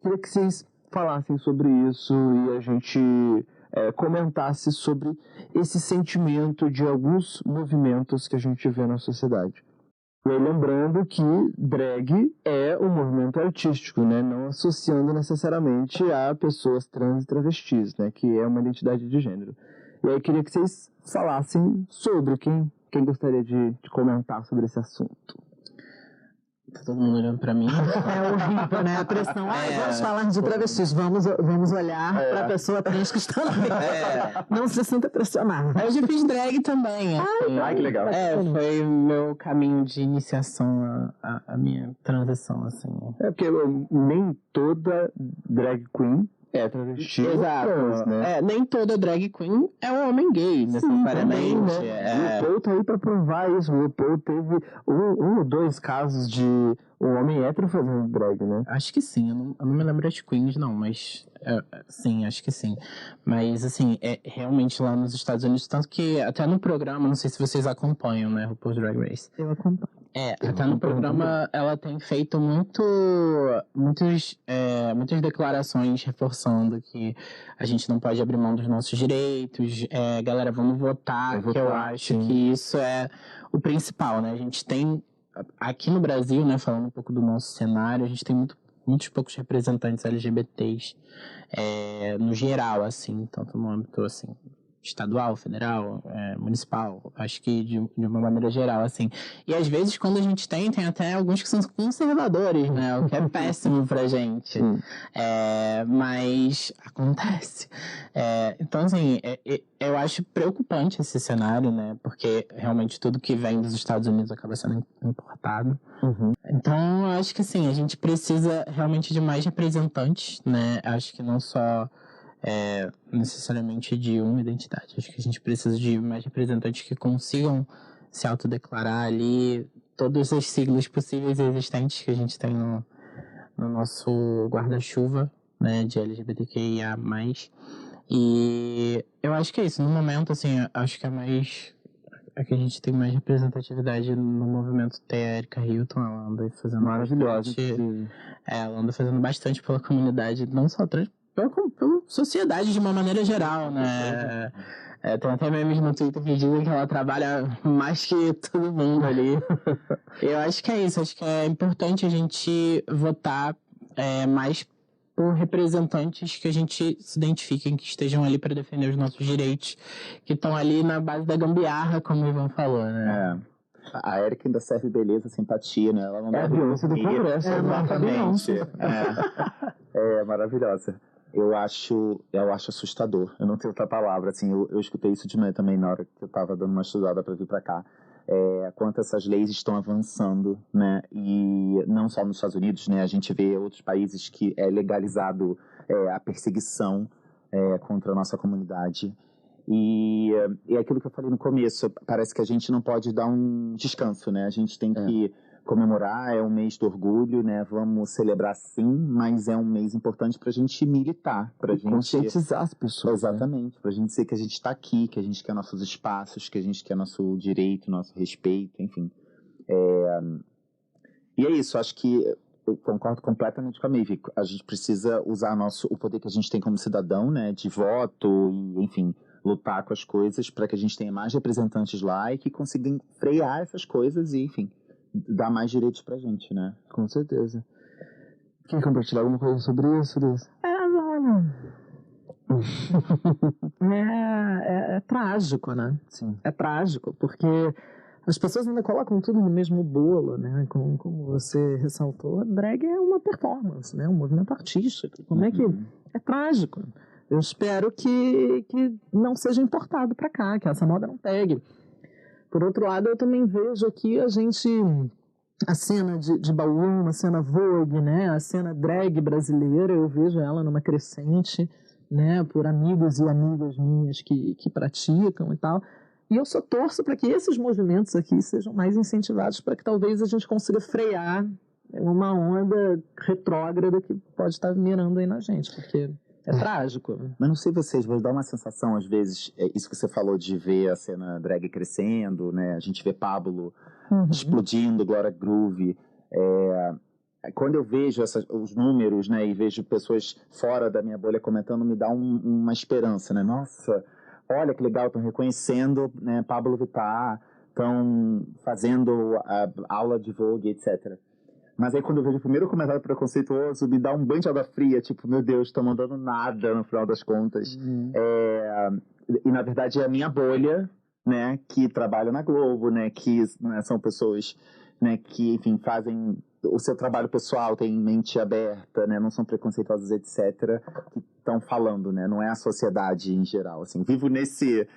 Queria que vocês falassem sobre isso e a gente comentasse sobre esse sentimento de alguns movimentos que a gente vê na sociedade. E aí, lembrando que drag é um movimento artístico, né? Não associando necessariamente a pessoas trans e travestis, né? Que é uma identidade de gênero. E aí queria que vocês falassem sobre quem gostaria de comentar sobre esse assunto.
Tá todo mundo olhando pra mim.
É horrível, né? A pressão. Vamos falar de travestis. Vamos olhar pra pessoa trans que está ali. Não se sinta pressionado.
Eu já fiz drag também. Assim.
Ai, que legal.
Foi o meu caminho de iniciação à minha transição, assim.
Porque nem toda drag queen é travesti.
Exato.
Trans, né?
Nem toda drag queen é um homem gay, necessariamente.
Né? O RuPaul tá aí pra provar isso. O RuPaul teve um ou dois casos de um homem hétero fazendo drag, né?
Acho que sim, eu não me lembro das queens, não, mas sim, acho que sim. Mas, assim, realmente lá nos Estados Unidos, tanto que até no programa, não sei se vocês acompanham, né, RuPaul's Drag Race.
Eu acompanho.
Até no programa ela tem feito muitas declarações reforçando que a gente não pode abrir mão dos nossos direitos. Galera, vamos votar, que eu acho que isso é o principal, né? A gente tem, aqui no Brasil, né, falando um pouco do nosso cenário, a gente tem muitos poucos representantes LGBTs no geral, assim, tanto no âmbito, assim, estadual, federal, municipal, acho que de uma maneira geral, assim. E às vezes, quando a gente tem até alguns que são conservadores, né? O que é péssimo pra gente. Mas acontece. Então, assim, eu acho preocupante esse cenário, né? Porque realmente tudo que vem dos Estados Unidos acaba sendo importado. Então, eu acho que, assim, a gente precisa realmente de mais representantes, né? Acho que não só necessariamente de uma identidade. Acho que a gente precisa de mais representantes que consigam se autodeclarar ali todas as siglas possíveis e existentes que a gente tem no nosso guarda-chuva, né, de LGBTQIA+. E eu acho que é isso. No momento, assim, acho que que a gente tem mais representatividade no movimento. Tem a Erika Hilton, ela anda fazendo
maravilhosa.
Ela anda fazendo bastante pela comunidade, não só trans, pela sociedade de uma maneira geral, né? Tem até memes no Twitter que dizem que ela trabalha mais que todo mundo ali. Eu acho que é isso, acho que é importante a gente votar mais por representantes que a gente se identifiquem, que estejam ali para defender os nossos direitos, que estão ali na base da gambiarra, como o Ivan falou, né?
A Erika ainda serve beleza, simpatia, né? Ela não
a violência do Congresso.
Exatamente. É maravilhosa. Eu acho assustador. Eu não tenho outra palavra. Assim, eu escutei isso de manhã também na hora que eu estava dando uma estudada para vir para cá. Quanto essas leis estão avançando, né? E não só nos Estados Unidos, né? A gente vê outros países que é legalizado a perseguição contra a nossa comunidade. E é aquilo que eu falei no começo. Parece que a gente não pode dar um descanso, né? A gente tem que comemorar, é um mês do orgulho, né? Vamos celebrar sim, mas é um mês importante pra gente militar, pra gente
conscientizar as pessoas.
Exatamente, né? Pra gente dizer que a gente tá aqui, que a gente quer nossos espaços, que a gente quer nosso direito, nosso respeito, enfim. E é isso, acho que eu concordo completamente com a Maeve. A gente precisa usar o poder que a gente tem como cidadão, né? De voto e, enfim, lutar com as coisas para que a gente tenha mais representantes lá e que consigam frear essas coisas e, enfim, dar mais direitos pra gente, né?
Com certeza. Quer compartilhar alguma coisa sobre isso, Liz?
É trágico, né?
Sim.
É trágico, porque as pessoas ainda colocam tudo no mesmo bolo, né? Como você ressaltou, a drag é uma performance, né? Um movimento artístico. Como é que... É trágico. Eu espero que não seja importado pra cá, que essa moda não pegue. Por outro lado, eu também vejo aqui a cena de ballroom, a cena Vogue, né? A cena drag brasileira, eu vejo ela numa crescente, né? Por amigos e amigas minhas que praticam e tal. E eu só torço para que esses movimentos aqui sejam mais incentivados para que talvez a gente consiga frear uma onda retrógrada que pode estar mirando aí na gente, porque... É trágico.
Mas não sei vocês, mas dá uma sensação, às vezes, isso que você falou de ver a cena drag crescendo, né? A gente vê Pablo explodindo, Glória Groove. Quando eu vejo os números, né? E vejo pessoas fora da minha bolha comentando, me dá uma esperança, né? Nossa, olha que legal, estão reconhecendo, né, Pablo Vittar, estão fazendo a aula de Vogue, etc. Mas aí quando eu vejo o primeiro comentário preconceituoso, me dá um banho de água fria, tipo, meu Deus, estão mandando nada no final das contas. E na verdade é a minha bolha, né, que trabalha na Globo, né, que, né, são pessoas, né, que, enfim, fazem o seu trabalho pessoal, tem mente aberta, né? Não são preconceituosos, etc., que estão falando, né? Não é a sociedade em geral, assim. Vivo nesse...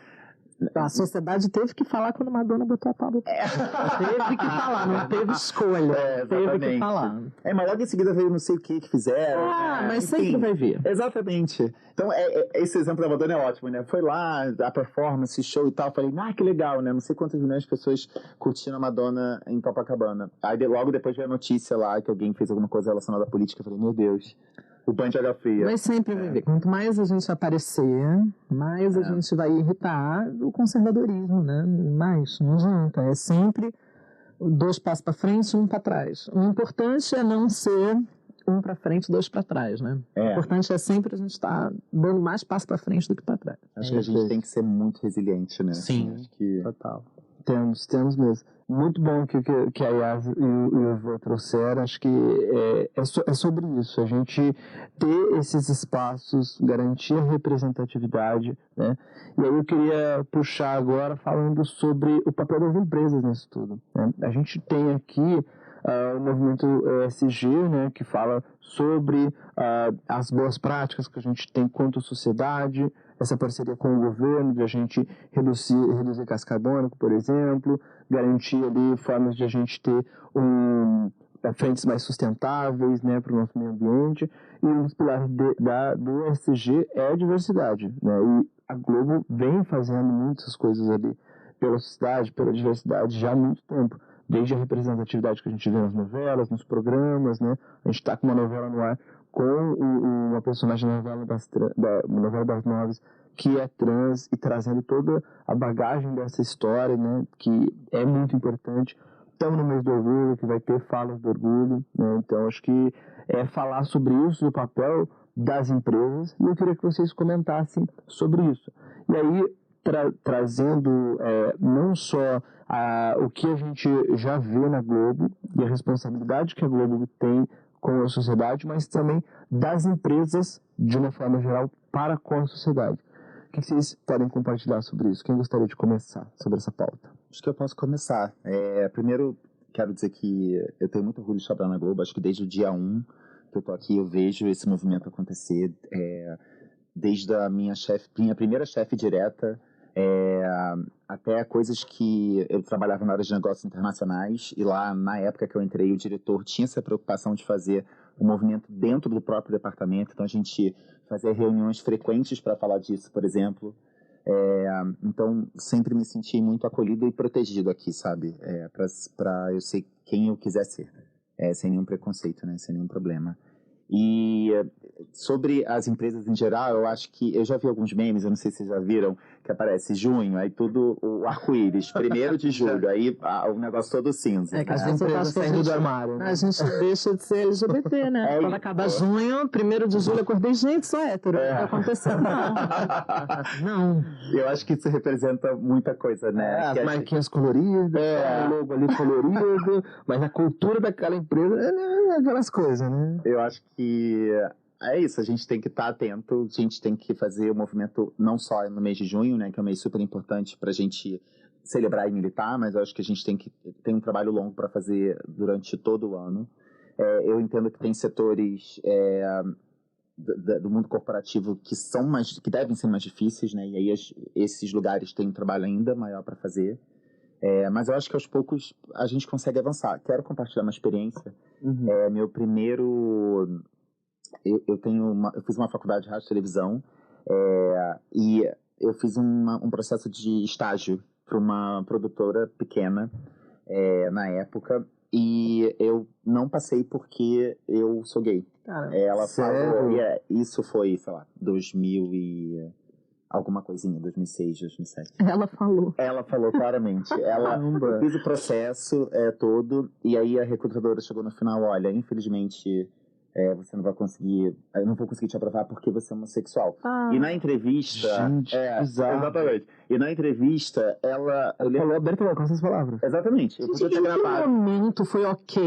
A sociedade teve que falar quando Madonna botou a Pablo. Teve que falar, não teve escolha. Teve que falar.
Mas logo em seguida veio não sei o que fizeram.
Mas
Enfim,
sempre vai vir.
Exatamente. Então, esse exemplo da Madonna é ótimo, né? Foi lá, a performance, show e tal. Falei, que legal, né? Não sei quantas milhões de pessoas curtindo a Madonna em Copacabana. Aí logo depois veio a notícia lá que alguém fez alguma coisa relacionada à política. Eu falei, meu Deus. O banho de água fria.
Mas sempre vai ver. Quanto mais a gente aparecer, mais a gente vai irritar o conservadorismo, né? Mais, não adianta. É sempre 2 passos para frente, 1 para trás. O importante é não ser 1 para frente, 2 para trás, né? O importante é sempre a gente estar dando mais passos para frente do que para trás.
Acho que a gente tem que ser muito resiliente, né?
Sim,
acho que...
total.
Temos mesmo. Muito bom que a Yas e o Ivan trouxeram. Acho que é sobre isso. A gente ter esses espaços, garantir a representatividade, né? E aí eu queria puxar agora falando sobre o papel das empresas nisso tudo, né? A gente tem aqui o movimento ESG, né, que fala sobre as boas práticas que a gente tem quanto sociedade, essa parceria com o governo, de a gente reduzir gás carbônico, por exemplo, garantir ali formas de a gente ter frentes mais sustentáveis, né, para o nosso meio ambiente. E um dos pilares do ESG é a diversidade, né? E a Globo vem fazendo muitas coisas ali pela sociedade, pela diversidade já há muito tempo. Desde a representatividade que a gente vê nas novelas, nos programas, né? A gente está com uma novela no ar com uma personagem da novela das 9 que é trans e trazendo toda a bagagem dessa história, né? Que é muito importante. Estamos no mês do orgulho, que vai ter falas do orgulho, né? Então acho que é falar sobre isso, do papel das empresas, e eu queria que vocês comentassem sobre isso. E aí, trazendo não só o que a gente já vê na Globo e a responsabilidade que a Globo tem com a sociedade, mas também das empresas, de uma forma geral, para com a sociedade. O que vocês podem compartilhar sobre isso? Quem gostaria de começar sobre essa pauta?
Acho que eu posso começar. Primeiro, quero dizer que eu tenho muito orgulho de trabalhar na Globo. Acho que desde o dia 1 que eu tô aqui, eu vejo esse movimento acontecer. Desde a minha primeira chefe direta, até coisas que eu trabalhava na área de negócios internacionais, e lá, na época que eu entrei, o diretor tinha essa preocupação de fazer um movimento dentro do próprio departamento. Então, a gente fazia reuniões frequentes para falar disso, por exemplo. Então, sempre me senti muito acolhido e protegido aqui, sabe? Para eu ser quem eu quiser ser, sem nenhum preconceito, né? Sem nenhum problema. E sobre as empresas em geral, eu acho que... Eu já vi alguns memes, eu não sei se vocês já viram, que aparece junho, aí tudo o arco-íris, 1º de julho, aí o negócio todo cinza.
Que as empresas saindo do armário. Né? A gente deixa de ser LGBT, né? Quando acaba junho, 1º de julho, eu acordei, gente, sou hétero. Não tá acontecendo, não.
Eu acho que isso representa muita coisa, né?
As marquinhas coloridas, o logo ali colorido, mas a cultura daquela empresa é aquelas coisas, né?
Eu acho que é isso, a gente tem que estar atento, a gente tem que fazer o movimento não só no mês de junho, né, que é um mês super importante para a gente celebrar e militar, mas eu acho que a gente tem um trabalho longo para fazer durante todo o ano. Eu entendo que tem setores do mundo corporativo que devem ser mais difíceis, né, e aí esses lugares têm um trabalho ainda maior para fazer. Mas eu acho que aos poucos a gente consegue avançar. Quero compartilhar uma experiência. Meu primeiro... Eu fiz uma faculdade de rádio e televisão e eu fiz um processo de estágio para uma produtora pequena na época, e eu não passei porque eu sou gay.
Cara,
ela
sério?
falou... isso foi, sei lá, 2000 e... alguma coisinha, 2006, 2007.
Ela falou
claramente. Eu fiz o processo todo, e aí a recrutadora chegou no final: olha, infelizmente você não vai conseguir, eu não vou conseguir te aprovar porque você é homossexual. E na entrevista...
Gente, bizarro.
Exatamente. E na entrevista, ela...
Falou abertamente com essas palavras.
Exatamente. Eu podia ter
Em que
gravado.
momento foi ok?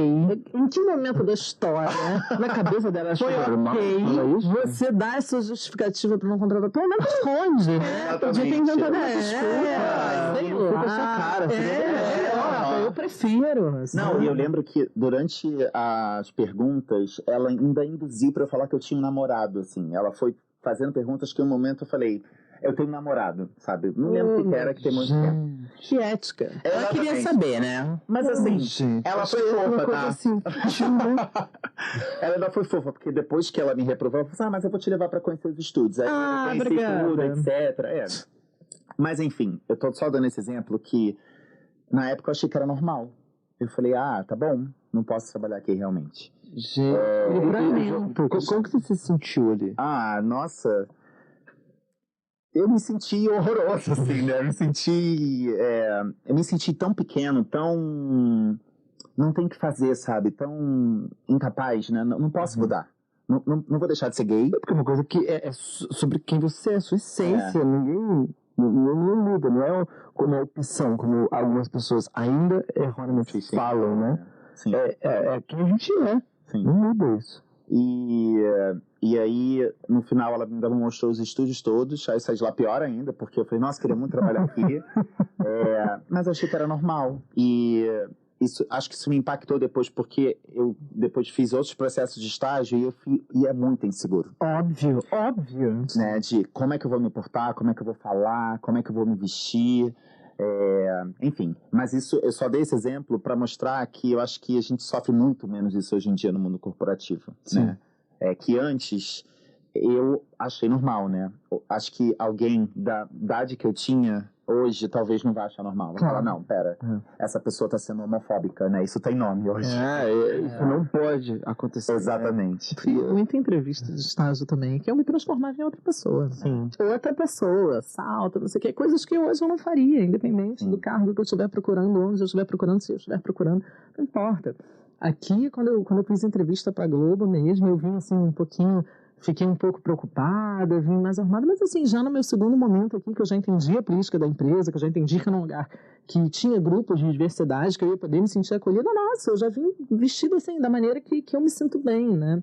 Em que momento da história,
Na cabeça dela, acho
foi
que normal. Fala
ok
isso.
você dar essa justificativa pra não contratar? Pelo menos esconde, né? Podia ter inventado uma desculpa. Sei
Fica
lá.
essa cara, fica
Eu prefiro. assim.
Não, e eu lembro que durante as perguntas, ela ainda induziu pra eu falar que eu tinha um namorado, assim. Ela foi fazendo perguntas que em um momento eu falei, eu tenho um namorado, sabe? Não lembro o que era, que tem muito tempo.
Que ética.
Ela queria saber, né?
Mas assim,
Gente,
ela foi
uma
fofa,
coisa
tá?
assim,
Ela ainda foi fofa, porque depois que ela me reprovou, ela falou assim, mas eu vou te levar pra conhecer os estúdios. Aí eu conheci
obrigada.
tudo, etc. Mas enfim, eu tô só dando esse exemplo que na época eu achei que era normal. Eu falei, tá bom, não posso trabalhar aqui realmente.
Gente,
Livramento.
como que você se sentiu ali?
Nossa... Eu me senti horroroso, assim, né? Eu me senti tão pequeno, tão... Não tem o que fazer, sabe? Tão incapaz, né? Não posso mudar. Não vou deixar de ser gay.
Porque é uma coisa que é sobre quem você é, sua essência. Ninguém não muda, não é uma opção, como algumas pessoas ainda erroneamente falam, né?
Sim.
É quem a gente é.
Sim.
Não muda isso.
E aí, no final, ela ainda me mostrou os estúdios todos. Aí saí de lá pior ainda, porque eu falei, nossa, queria muito trabalhar aqui. Mas eu achei que era normal. E acho que isso me impactou depois, porque eu depois fiz outros processos de estágio e é muito inseguro.
Óbvio.
Né? De como é que eu vou me portar, como é que eu vou falar, como é que eu vou me vestir. Enfim, mas isso eu só dei esse exemplo para mostrar que eu acho que a gente sofre muito menos isso hoje em dia no mundo corporativo.
Sim.
Né? Que antes eu achei normal, né? Acho que alguém da idade que eu tinha hoje talvez não vai achar normal. Vai falar, não, pera, essa pessoa tá sendo homofóbica, né? Isso tem nome hoje.
Isso não pode acontecer.
Exatamente.
Fiz muita entrevista de estágio também, que eu me transformava em outra pessoa.
Sim.
Outra pessoa, salto, não sei o que, coisas que hoje eu não faria, independente do cargo que eu estiver procurando, onde eu estiver procurando, se eu estiver procurando, não importa. Aqui, quando eu fiz entrevista pra Globo mesmo, eu vim assim um pouquinho... Fiquei um pouco preocupada, vim mais arrumada, mas assim, já no meu segundo momento aqui, que eu já entendi a política da empresa, que eu já entendi que era um lugar que tinha grupos de diversidade, que eu ia poder me sentir acolhida, nossa, eu já vim vestida assim, da maneira que eu me sinto bem, né?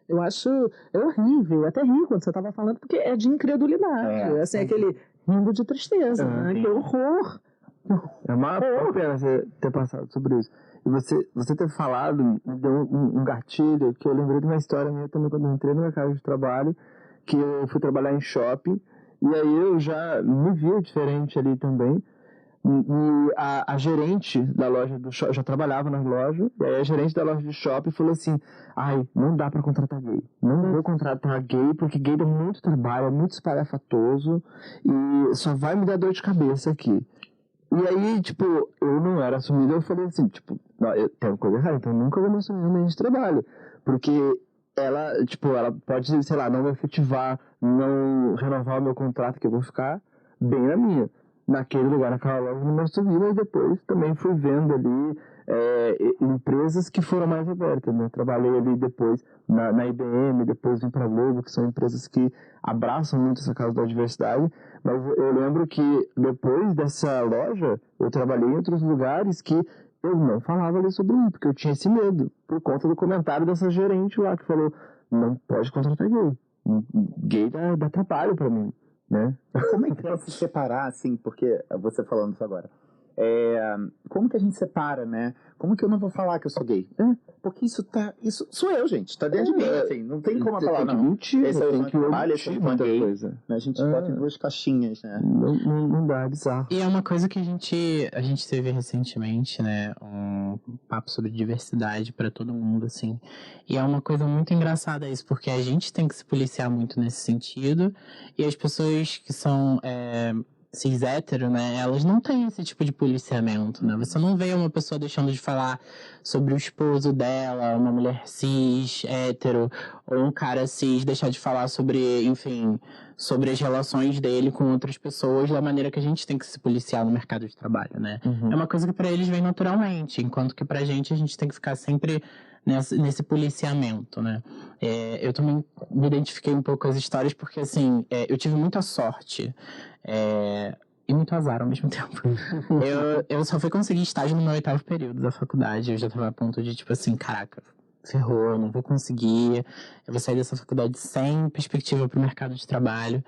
Eu acho, horrível, até ri quando você estava falando, porque é de incredulidade, assim, aquele rindo de tristeza, né? Que horror!
É uma pena você ter passado sobre isso. E você ter falado me deu um gatilho, que eu lembrei de uma história minha também quando eu entrei no mercado de trabalho, que eu fui trabalhar em shopping, e aí eu já me via diferente ali também. E a gerente da loja do shopping, já trabalhava na loja, e aí a gerente da loja de shopping falou assim, não dá pra contratar gay. Não vou contratar gay, porque gay dá muito trabalho, é muito espalhafatoso, e só vai me dar dor de cabeça aqui. E aí, tipo, eu não era assumido, eu falei assim, tipo, eu tenho coisa errada, então eu nunca vou me assumir no ambiente de trabalho. Porque ela pode, sei lá, não me efetivar, não renovar o meu contrato, que eu vou ficar bem na minha. Naquele lugar, naquela loja, não me assumi, mas depois também fui vendo ali empresas que foram mais abertas, né? Trabalhei ali depois na IBM, depois vim pra Globo, que são empresas que abraçam muito essa causa da diversidade, mas eu lembro que depois dessa loja, eu trabalhei em outros lugares que eu não falava ali sobre isso, porque eu tinha esse medo, por conta do comentário dessa gerente lá, que falou, não pode contratar gay. Gay dá trabalho pra mim, né?
Como é que é se separar, assim, porque você falando isso agora, como que a gente separa, né? Como que eu não vou falar que eu sou gay? Porque isso sou eu, gente, tá dentro de mim, assim, não tem como falar, não.
Mentir,
Esse é o
tem
irmão
que
que trabalha, esse é o irmão gay.
coisa.
A gente bota em duas caixinhas, né?
Não dá, é bizarro.
E é uma coisa que a gente teve recentemente, né? Um papo sobre diversidade pra todo mundo, assim. E é uma coisa muito engraçada isso, porque a gente tem que se policiar muito nesse sentido. E as pessoas que são cis hétero, né? Elas não têm esse tipo de policiamento, né? Você não vê uma pessoa deixando de falar sobre o esposo dela, uma mulher cis, hétero, ou um cara cis deixar de falar sobre, enfim, sobre as relações dele com outras pessoas da maneira que a gente tem que se policiar no mercado de trabalho, né?
Uhum.
É uma coisa que pra eles vem naturalmente, enquanto que pra gente a gente tem que ficar sempre nesse policiamento, né? Eu também me identifiquei um pouco com as histórias porque, assim, eu tive muita sorte. e muito azar ao mesmo tempo. eu só fui conseguir estágio no meu 8º período da faculdade. Eu já tava a ponto de, tipo assim, caraca, ferrou, eu não vou conseguir. Eu vou sair dessa faculdade sem perspectiva pro mercado de trabalho.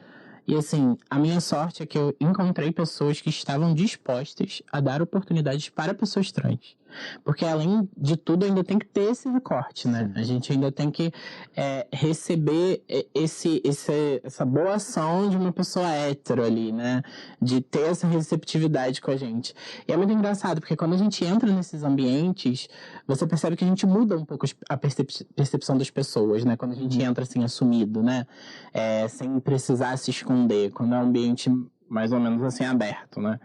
E assim, a minha sorte é que eu encontrei pessoas que estavam dispostas a dar oportunidades para pessoas trans. Porque além de tudo, ainda tem que ter esse recorte, né? A gente ainda tem que receber essa boa ação de uma pessoa hétero ali, né? De ter essa receptividade com a gente. E é muito engraçado, porque quando a gente entra nesses ambientes, você percebe que a gente muda um pouco a percepção das pessoas, né? Quando a gente entra assim, assumido, né? Sem precisar se esconder. Quando é um ambiente mais ou menos assim, aberto, né?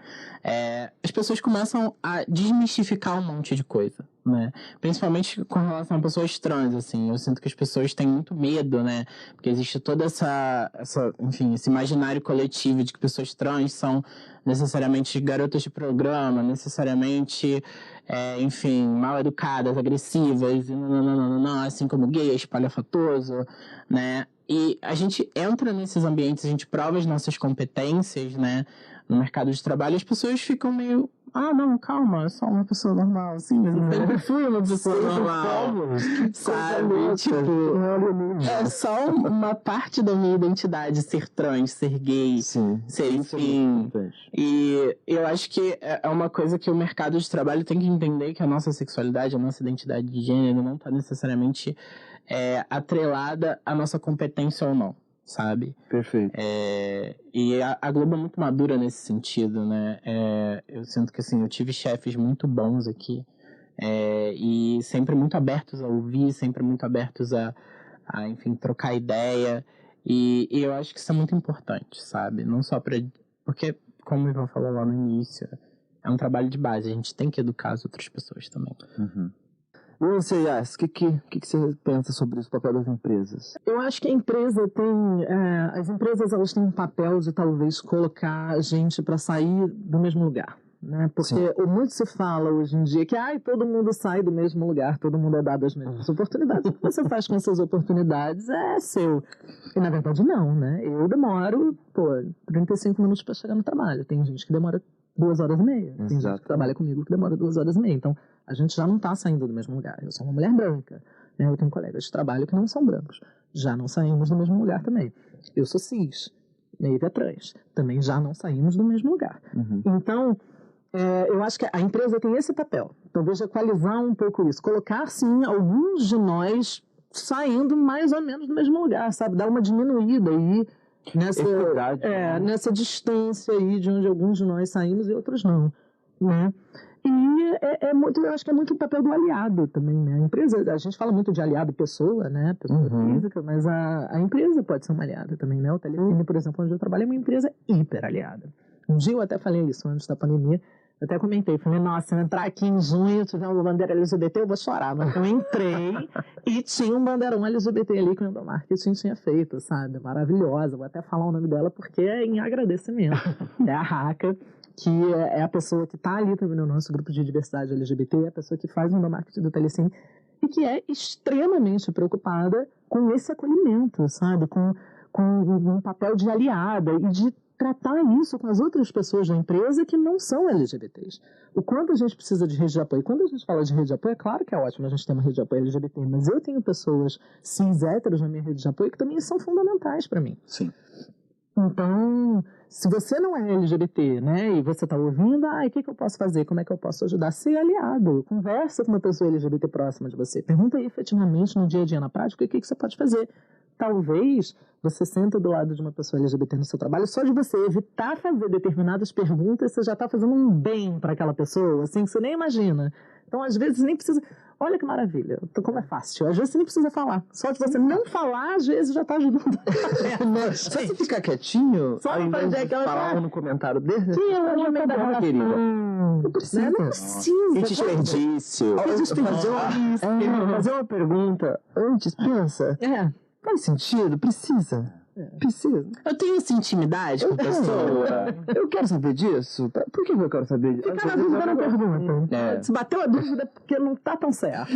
As pessoas começam a desmistificar um monte de coisa, né? Principalmente com relação a pessoas trans, assim. Eu sinto que as pessoas têm muito medo, né? Porque existe toda enfim, esse imaginário coletivo de que pessoas trans são necessariamente garotas de programa, necessariamente, enfim, mal educadas, agressivas, assim como gay, espalhafatoso, né? E a gente entra nesses ambientes, a gente prova as nossas competências, né, no mercado de trabalho, e as pessoas ficam meio, não, calma, eu sou uma pessoa normal, assim, mas eu sempre fui uma pessoa normal, sabe? Tipo, é só uma parte da minha identidade ser trans, ser gay, ser enfim. E eu acho que é uma coisa que o mercado de trabalho tem que entender, que a nossa sexualidade, a nossa identidade de gênero não está necessariamente atrelada à nossa competência ou não, sabe?
Perfeito.
E a Globo é muito madura nesse sentido, né? Eu sinto que, assim, eu tive chefes muito bons aqui, e sempre muito abertos a ouvir, sempre muito abertos a enfim, trocar ideia, e eu acho que isso é muito importante, sabe? Não só porque, como o Ivan falou lá no início, é um trabalho de base, a gente tem que educar as outras pessoas também.
E você, Yas, o que você pensa sobre o papel das empresas?
Eu acho que a empresa as empresas, elas têm um papel de talvez colocar a gente para sair do mesmo lugar, né? Porque muito se fala hoje em dia que todo mundo sai do mesmo lugar, todo mundo é dado as mesmas oportunidades. O que você faz com essas oportunidades é seu. E na verdade não, né? Eu demoro, 35 minutos para chegar no trabalho. Tem gente que demora 2h30. Tem gente que trabalha comigo que demora 2h30. Então, a gente já não está saindo do mesmo lugar. Eu sou uma mulher branca, né? Eu tenho colegas de trabalho que não são brancos. Já não saímos do mesmo lugar também. Eu sou cis, Neiva é trans. Também já não saímos do mesmo lugar. Então, eu acho que a empresa tem esse papel. Talvez equalizar um pouco isso. Colocar, sim, alguns de nós saindo mais ou menos do mesmo lugar, sabe? Dar uma diminuída aí nessa distância aí de onde alguns de nós saímos e outros não, né? E muito, eu acho que é muito o papel do aliado também, né? A empresa, a gente fala muito de aliado pessoa, né? Pessoa física, mas a empresa pode ser uma aliada também, né? O Telecine, por exemplo, onde eu trabalho, é uma empresa hiper aliada. Um dia eu até falei isso antes da pandemia, eu até comentei, falei, nossa, se eu entrar aqui em junho e tiver uma bandeira LGBT, eu vou chorar. Mas eu entrei e tinha um bandeirão LGBT ali que o endomarketing tinha feito, sabe? Maravilhosa. Vou até falar o nome dela porque é em agradecimento. É a Raca, que é a pessoa que está ali também no nosso grupo de diversidade LGBT, é a pessoa que faz o endomarketing do Telecine e que é extremamente preocupada com esse acolhimento, sabe? Com um papel de aliada e de tratar isso com as outras pessoas da empresa que não são LGBTs. O quanto a gente precisa de rede de apoio. Quando a gente fala de rede de apoio, é claro que é ótimo a gente ter uma rede de apoio LGBT, mas eu tenho pessoas cis héteros na minha rede de apoio que também são fundamentais para mim.
Sim.
Então, se você não é LGBT, né, e você está ouvindo, o que eu posso fazer? Como é que eu posso ajudar? Ser aliado. Conversa com uma pessoa LGBT próxima de você. Pergunta aí efetivamente no dia a dia, na prática, o que você pode fazer. Talvez você senta do lado de uma pessoa LGBT no seu trabalho, só de você evitar fazer determinadas perguntas, você já está fazendo um bem para aquela pessoa, assim, que você nem imagina. Então, às vezes, nem precisa... Olha que maravilha, como é fácil. Às vezes, você nem precisa falar. Só de você não falar, às vezes, já está ajudando.
Só você ficar quietinho,
só
ao invés de falar no comentário dele,
não precisa. Não precisa.
Que desperdício. Fazer uma pergunta antes, pensa. Faz sentido? Precisa. Precisa.
Eu tenho essa intimidade com a pessoa.
Eu quero saber disso. Por que eu quero saber disso?
Fica na dúvida na pergunta. Se bateu a dúvida é porque não tá tão certo.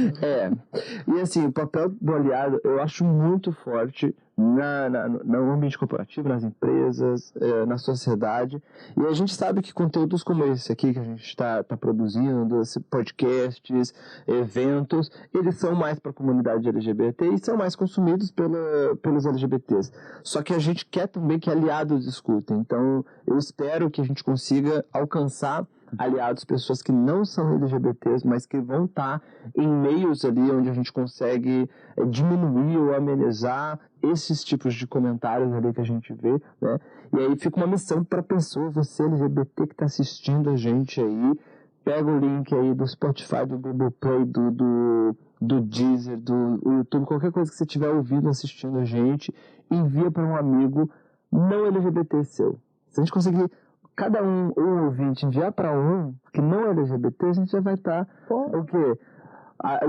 E assim, o papel do aliado eu acho muito forte no ambiente corporativo, nas empresas, na sociedade. E a gente sabe que conteúdos como esse aqui que a gente está produzindo, podcasts, eventos, eles são mais para a comunidade LGBT e são mais consumidos pelos LGBTs. Só que a gente quer também que aliados escutem. Então, eu espero que a gente consiga alcançar aliados, pessoas que não são LGBTs, mas que vão estar em meios ali onde a gente consegue diminuir ou amenizar esses tipos de comentários ali que a gente vê, né? E aí fica uma missão para pessoa, você LGBT que está assistindo a gente aí, pega o link aí do Spotify, do Google Play, do Deezer, do YouTube, qualquer coisa que você estiver ouvindo, assistindo a gente, envia para um amigo não LGBT seu. Se a gente conseguir cada um ouvinte enviar para um que não é LGBT, a gente já vai estar o quê?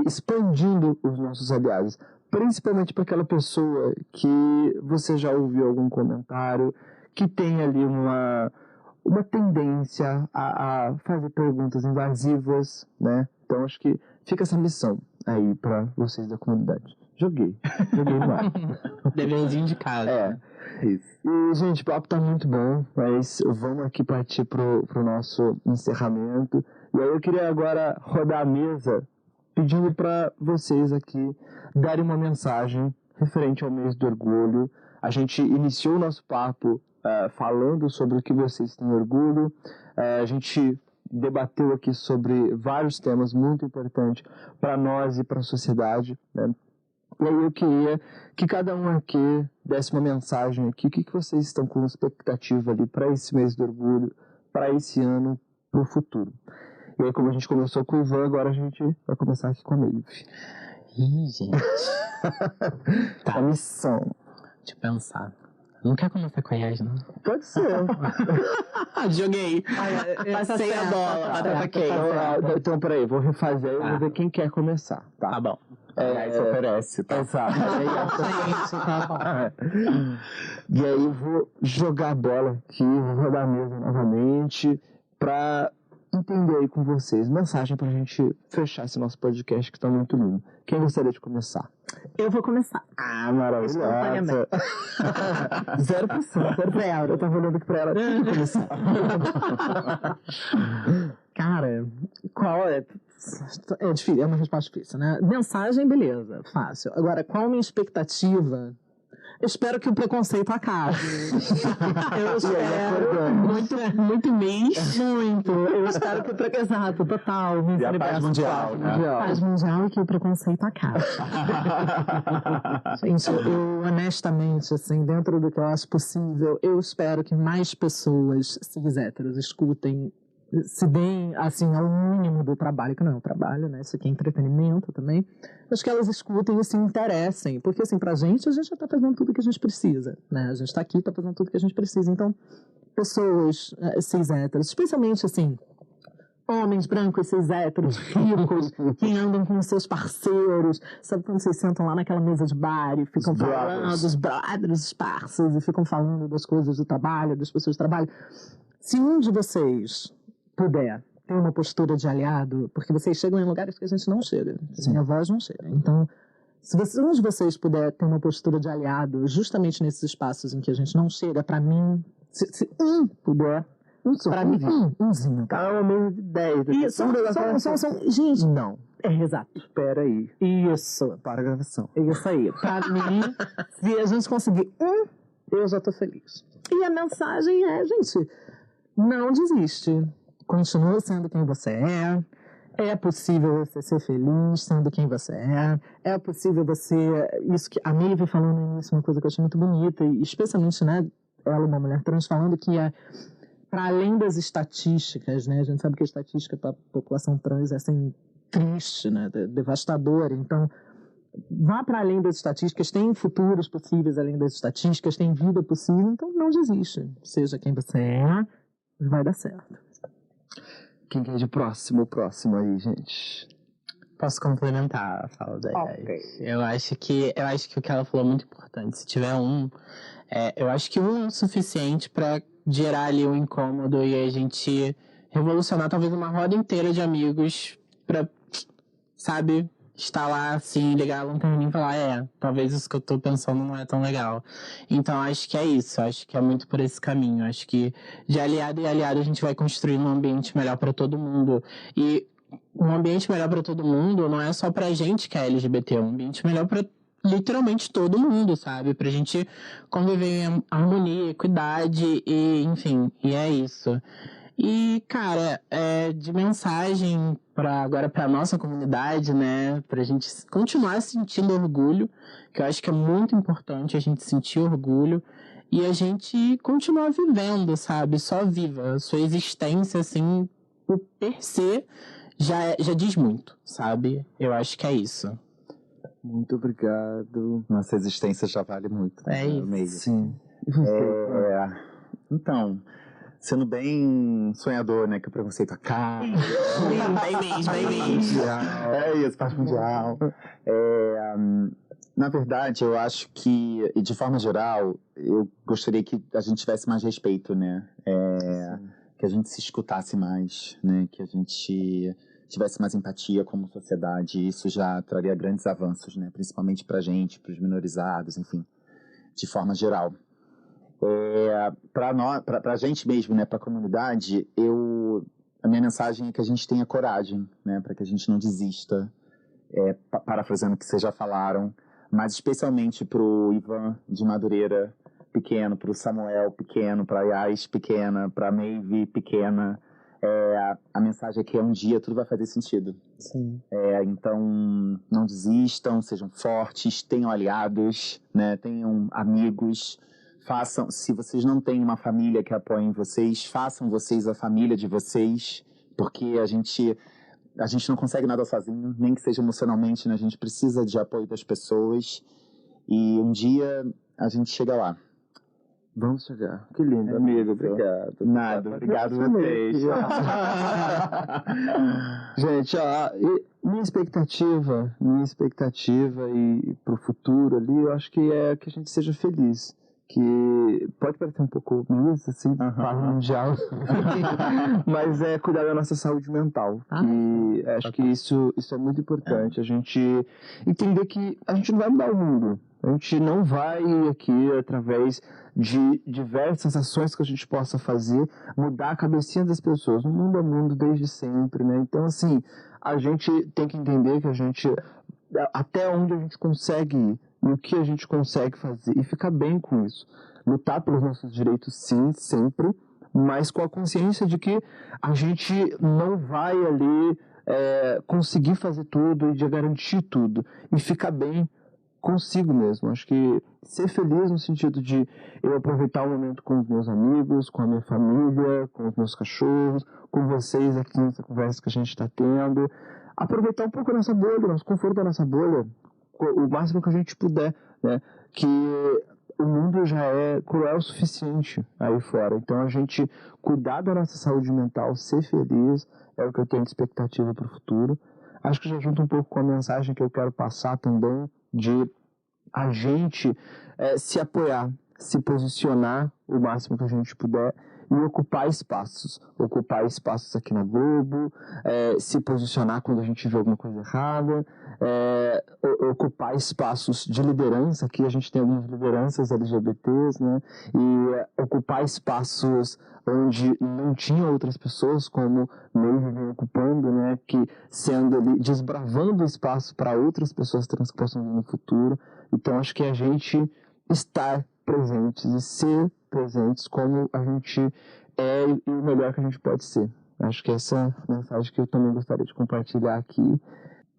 Expandindo os nossos aliados. Principalmente para aquela pessoa que você já ouviu algum comentário, que tem ali uma tendência a fazer perguntas invasivas, né? Então acho que fica essa missão aí para vocês da comunidade. Joguei no ar.
Deverzinho de casa.
Isso. E, gente, o papo tá muito bom, mas vamos aqui partir pro nosso encerramento. E aí eu queria agora rodar a mesa pedindo para vocês aqui darem uma mensagem referente ao mês do orgulho. A gente iniciou o nosso papo falando sobre o que vocês têm orgulho. A gente debateu aqui sobre vários temas muito importantes para nós e para a sociedade, né? E aí eu queria que cada um aqui desse uma mensagem aqui. O que vocês estão com expectativa ali para esse mês do orgulho, para esse ano, para o futuro? E aí, como a gente começou com o Ivan, agora a gente vai começar aqui com a Maeve.
Ih, gente.
Tá. A missão.
Deixa eu pensar. Não quer começar com a Yas, não?
Pode ser.
Joguei. Passei a bola. Batata quente.
Então, peraí, vou refazer e vou ver quem quer começar.
Tá bom.
Isso oferece, tá?
Exato. E aí eu vou jogar a bola aqui, vou rodar a mesa novamente pra entender aí com vocês. Mensagem pra gente fechar esse nosso podcast que tá muito lindo. Quem gostaria de começar?
Eu vou começar.
Maravilhoso.
0%, 0%.
Eu tava olhando aqui pra ela. Quem quer começar?
Cara, qual é? É difícil, é uma resposta difícil, né? Mensagem, beleza, fácil. Agora, qual a minha expectativa? Eu espero que o preconceito acabe. Eu espero. Muito mês. Muito. Eu espero que o preconceito. Exato, total.
E a paz mundial, né?
Paz mundial e que o preconceito acabe. Gente, eu honestamente, assim, dentro do que eu acho possível, eu espero que mais pessoas cis héteros escutem, se deem, assim, ao mínimo do trabalho, que não é um trabalho, né? Isso aqui é entretenimento também, mas que elas escutem e se interessem, porque, assim, pra gente, a gente já tá fazendo tudo que a gente precisa, né? A gente tá aqui, tá fazendo tudo que a gente precisa. Então, pessoas cis héteros, especialmente, assim, homens brancos, cis héteros, ricos, que andam com seus parceiros, sabe quando vocês sentam lá naquela mesa de bar e ficam falando dos brothers, os parceiros, e ficam falando das coisas do trabalho, das pessoas do trabalho. Se um de vocês puder ter uma postura de aliado, porque vocês chegam em lugares que a gente não chega, minha voz não chega. Então, se um de vocês puder ter uma postura de aliado justamente nesses espaços em que a gente não chega, pra mim, se um puder, pra mim, umzinho.
Tá uma mesa de 10.
Isso, gente,
não.
Exato.
Espera aí.
Isso.
Para a gravação.
Isso aí. Pra mim, se a gente conseguir eu já tô feliz. E a mensagem é, gente, não desiste. Continua sendo quem você é. É possível você ser feliz sendo quem você é. É possível você... Isso que a Maeve falou no início, uma coisa que eu achei muito bonita, e especialmente, né, ela, uma mulher trans, falando que é para além das estatísticas, né? A gente sabe que a estatística para a população trans é assim, triste, né? Devastadora. Então, vá para além das estatísticas, tem futuros possíveis além das estatísticas, tem vida possível, então não desiste. Seja quem você é, vai dar certo.
Quem quer de próximo aí, gente?
Posso complementar a fala da Yas.
Okay.
Eu acho que o que ela falou é muito importante. Se tiver eu acho que um é o suficiente para gerar ali um incômodo e a gente revolucionar talvez uma roda inteira de amigos pra, sabe, estar lá, assim, ligar a lanterninha e falar, talvez isso que eu tô pensando não é tão legal. Então, acho que é isso. Acho que é muito por esse caminho. Acho que de aliado e aliado a gente vai construir um ambiente melhor para todo mundo. E um ambiente melhor para todo mundo não é só pra gente que é LGBT, é um ambiente melhor para literalmente todo mundo, sabe? Pra gente conviver em harmonia, equidade e, enfim, e é isso. E, cara, de mensagem agora pra nossa comunidade, né? Pra gente continuar sentindo orgulho, que eu acho que é muito importante a gente sentir orgulho e a gente continuar vivendo, sabe? Só viva. A sua existência, assim, por per se, já diz muito, sabe? Eu acho que é isso.
Muito obrigado.
Nossa existência já vale muito.
É isso.
Mesmo.
Sim. E você?
Então, sendo bem sonhador, né? Que o preconceito acaba.
Bem mesmo.
É isso, paz mundial. Na verdade, eu acho que, de forma geral, eu gostaria que a gente tivesse mais respeito, né? Que a gente se escutasse mais, né? Que a gente tivesse mais empatia como sociedade. Isso já traria grandes avanços, né? Principalmente pra gente, pros minorizados, enfim, de forma geral. Pra gente mesmo, né? Pra comunidade, a minha mensagem é que a gente tenha coragem, né? Pra que a gente não desista, parafraseando o que vocês já falaram, mas especialmente pro Ivan de Madureira pequeno, pro Samuel pequeno, pra Yas pequena, pra Maeve pequena. A mensagem é que um dia tudo vai fazer sentido.
Sim.
Então, não desistam, sejam fortes, tenham aliados, né? Tenham amigos. Se vocês não têm uma família que apoie vocês, façam vocês a família de vocês, porque a gente não consegue nada sozinho, nem que seja emocionalmente, né? A gente precisa de apoio das pessoas e um dia a gente chega lá.
Vamos chegar. Que lindo, amigo. Obrigado.
Nada, obrigado a vocês.
Gente, minha expectativa e pro futuro ali, eu acho que é que a gente seja feliz. Que pode parecer um pouco isso, assim, paz mundial, mas é cuidar da nossa saúde mental. E acho que isso é muito importante. A gente entender que a gente não vai mudar o mundo. A gente não vai aqui, através de diversas ações que a gente possa fazer, mudar a cabecinha das pessoas. O mundo é mundo desde sempre, né? Então, assim, a gente tem que entender que a gente, até onde a gente consegue ir, e o que a gente consegue fazer, e ficar bem com isso. Lutar pelos nossos direitos, sim, sempre, mas com a consciência de que a gente não vai ali conseguir fazer tudo e de garantir tudo, e ficar bem consigo mesmo. Acho que ser feliz no sentido de eu aproveitar o momento com os meus amigos, com a minha família, com os meus cachorros, com vocês aqui nessa conversa que a gente está tendo, aproveitar um pouco a nossa bolha, nosso conforto da nossa bolha, o máximo que a gente puder, né? Que o mundo já é cruel o suficiente aí fora. Então a gente cuidar da nossa saúde mental, ser feliz, é o que eu tenho de expectativa para o futuro. Acho que já junto um pouco com a mensagem que eu quero passar também, de a gente se apoiar, se posicionar o máximo que a gente puder e ocupar espaços aqui na Globo, se posicionar quando a gente vê alguma coisa errada, ocupar espaços de liderança. Aqui a gente tem algumas lideranças LGBTs, né? E ocupar espaços onde não tinha outras pessoas, como Maeve vem ocupando, né? Que sendo ali, desbravando espaço para outras pessoas trans que possam vir no futuro. Então acho que a gente estar presentes e ser presentes como a gente é e o melhor que a gente pode ser. Acho que essa é a mensagem que eu também gostaria de compartilhar aqui.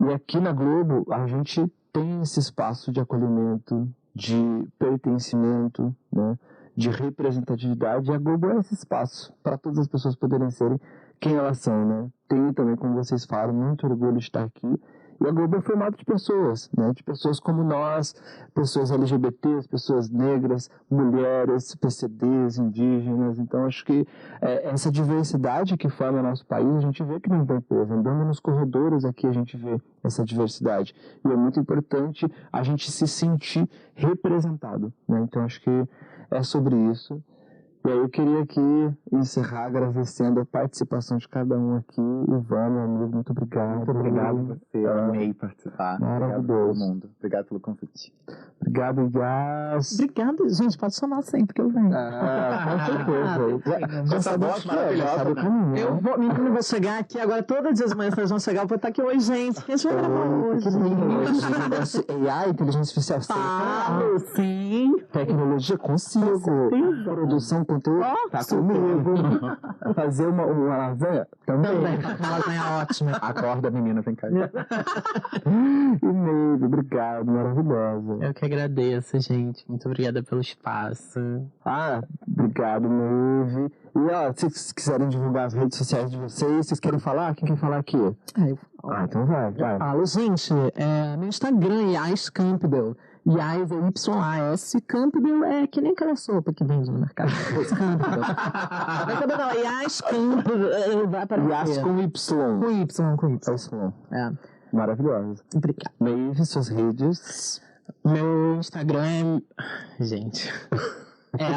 E aqui na Globo, a gente tem esse espaço de acolhimento, de pertencimento, né, de representatividade. E a Globo é esse espaço para todas as pessoas poderem serem quem elas são, né? Tenho também, como vocês falam, muito orgulho de estar aqui. E a Globo é formada de pessoas, né? De pessoas como nós, pessoas LGBTs, pessoas negras, mulheres, PCDs, indígenas. Então, acho que essa diversidade que forma o nosso país, a gente vê que não tem peso. Andando nos corredores aqui, a gente vê essa diversidade. E é muito importante a gente se sentir representado, né? Então, acho que é sobre isso. E aí eu queria aqui encerrar agradecendo a participação de cada um aqui. Ivan, meu amigo, muito obrigado.
Muito obrigado a você, eu amei participar. Obrigado a todo mundo. Obrigado pelo convite.
Obrigado, Yas.
Obrigada, gente, pode chamar sempre que eu venho.
Com certeza.
Essa voz maravilhosa,
sabe o
né?
caminho.
Eu vou, menino, vou chegar aqui agora, todos os dias vocês vão chegar, eu vou estar aqui, oi, gente, quem vai gravar hoje?
AI, inteligência artificial,
Ah, sim.
tecnologia consigo. Produção, conteúdo, tá comigo. Fazer uma lasanha também.
Uma lasanha ótima.
Acorda, menina, vem cá.
E-mail, obrigado, maravilhosa.
Eu que agradeço, gente. Muito obrigada pelo espaço.
Obrigado, Maeve. E ó, se vocês quiserem divulgar as redes sociais de vocês querem falar? Quem quer falar aqui? Então vai.
Falo, gente, meu Instagram é Yas Campbell. Yas é YAS. Campbell é que nem aquela sopa que vende no mercado. Campbell. Não, Yas Campbell vai aparecer.
Yas com Y.
Com Y.
É. Maravilhosa.
Obrigada.
Maeve, suas redes.
Meu Instagram é... Gente... É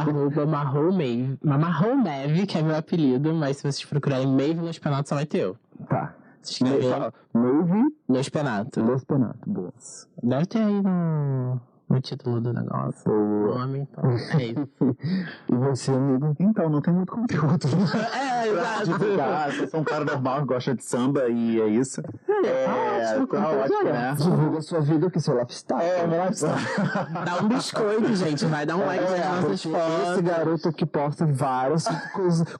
@marronmave, que é meu apelido, mas se vocês procurarem Maeve Los Penato, só vai ter eu.
Tá.
Se escrever
Maeve
Los Penato.
Los Penato. Boa.
Deve ter aí no título do negócio. O nome, então. É isso.
E você, amigo?
Então, não tem muito conteúdo.
Exato.
Divulgar, eu sou um cara normal que gosta de samba e é isso. Tá ótimo, né?
Divulga a sua vida aqui, seu lifestyle.
Meu lifestyle.
Dá um biscoito, gente. Vai dar um like nas nossas
porque
fotos.
esse garoto aqui posta vários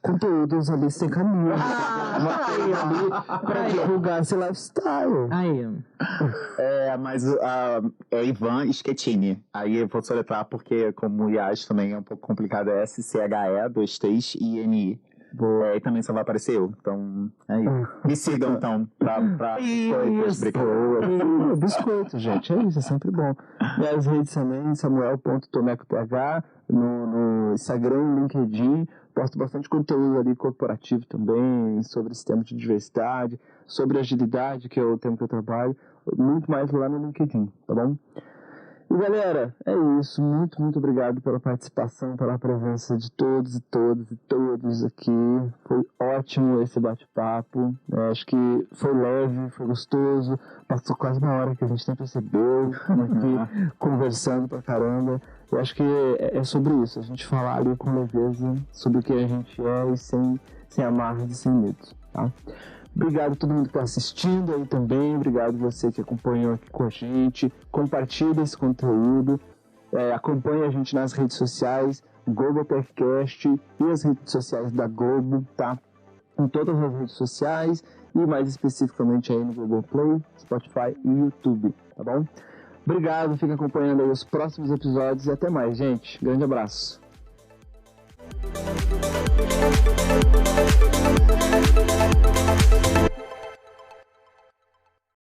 conteúdos ali sem caminho. Ali pra divulgar esse lifestyle.
Aí.
Mas é Ivan Schettini. Aí eu vou soletrar porque, como o Yas também é um pouco complicado, é SCHE23INI. E também só vai aparecer eu. Então, é isso. Me sigam, então, pra
biscoito, gente. É isso, é sempre bom. E as redes também, samuel.tomecoth no Instagram, LinkedIn. Posto bastante conteúdo ali corporativo também, sobre esse tema de diversidade, sobre agilidade, que é o tema que eu trabalho. Muito mais lá no LinkedIn, tá bom? E galera, é isso. Muito, muito obrigado pela participação, pela presença de todos e todas aqui. Foi ótimo esse bate-papo. Acho que foi leve, foi gostoso. Passou quase uma hora que a gente nem percebeu. Aqui conversando pra caramba. Eu acho que é sobre isso. A gente falar ali com leveza sobre o que a gente é e sem amarras e sem medo, tá? Obrigado a todo mundo que está assistindo aí também. Obrigado você que acompanhou aqui com a gente. Compartilha esse conteúdo. Acompanhe a gente nas redes sociais, Globo Podcast e as redes sociais da Globo, tá? Em todas as redes sociais e mais especificamente aí no Google Play, Spotify e YouTube, tá bom? Obrigado, fica acompanhando aí os próximos episódios e até mais, gente. Grande abraço.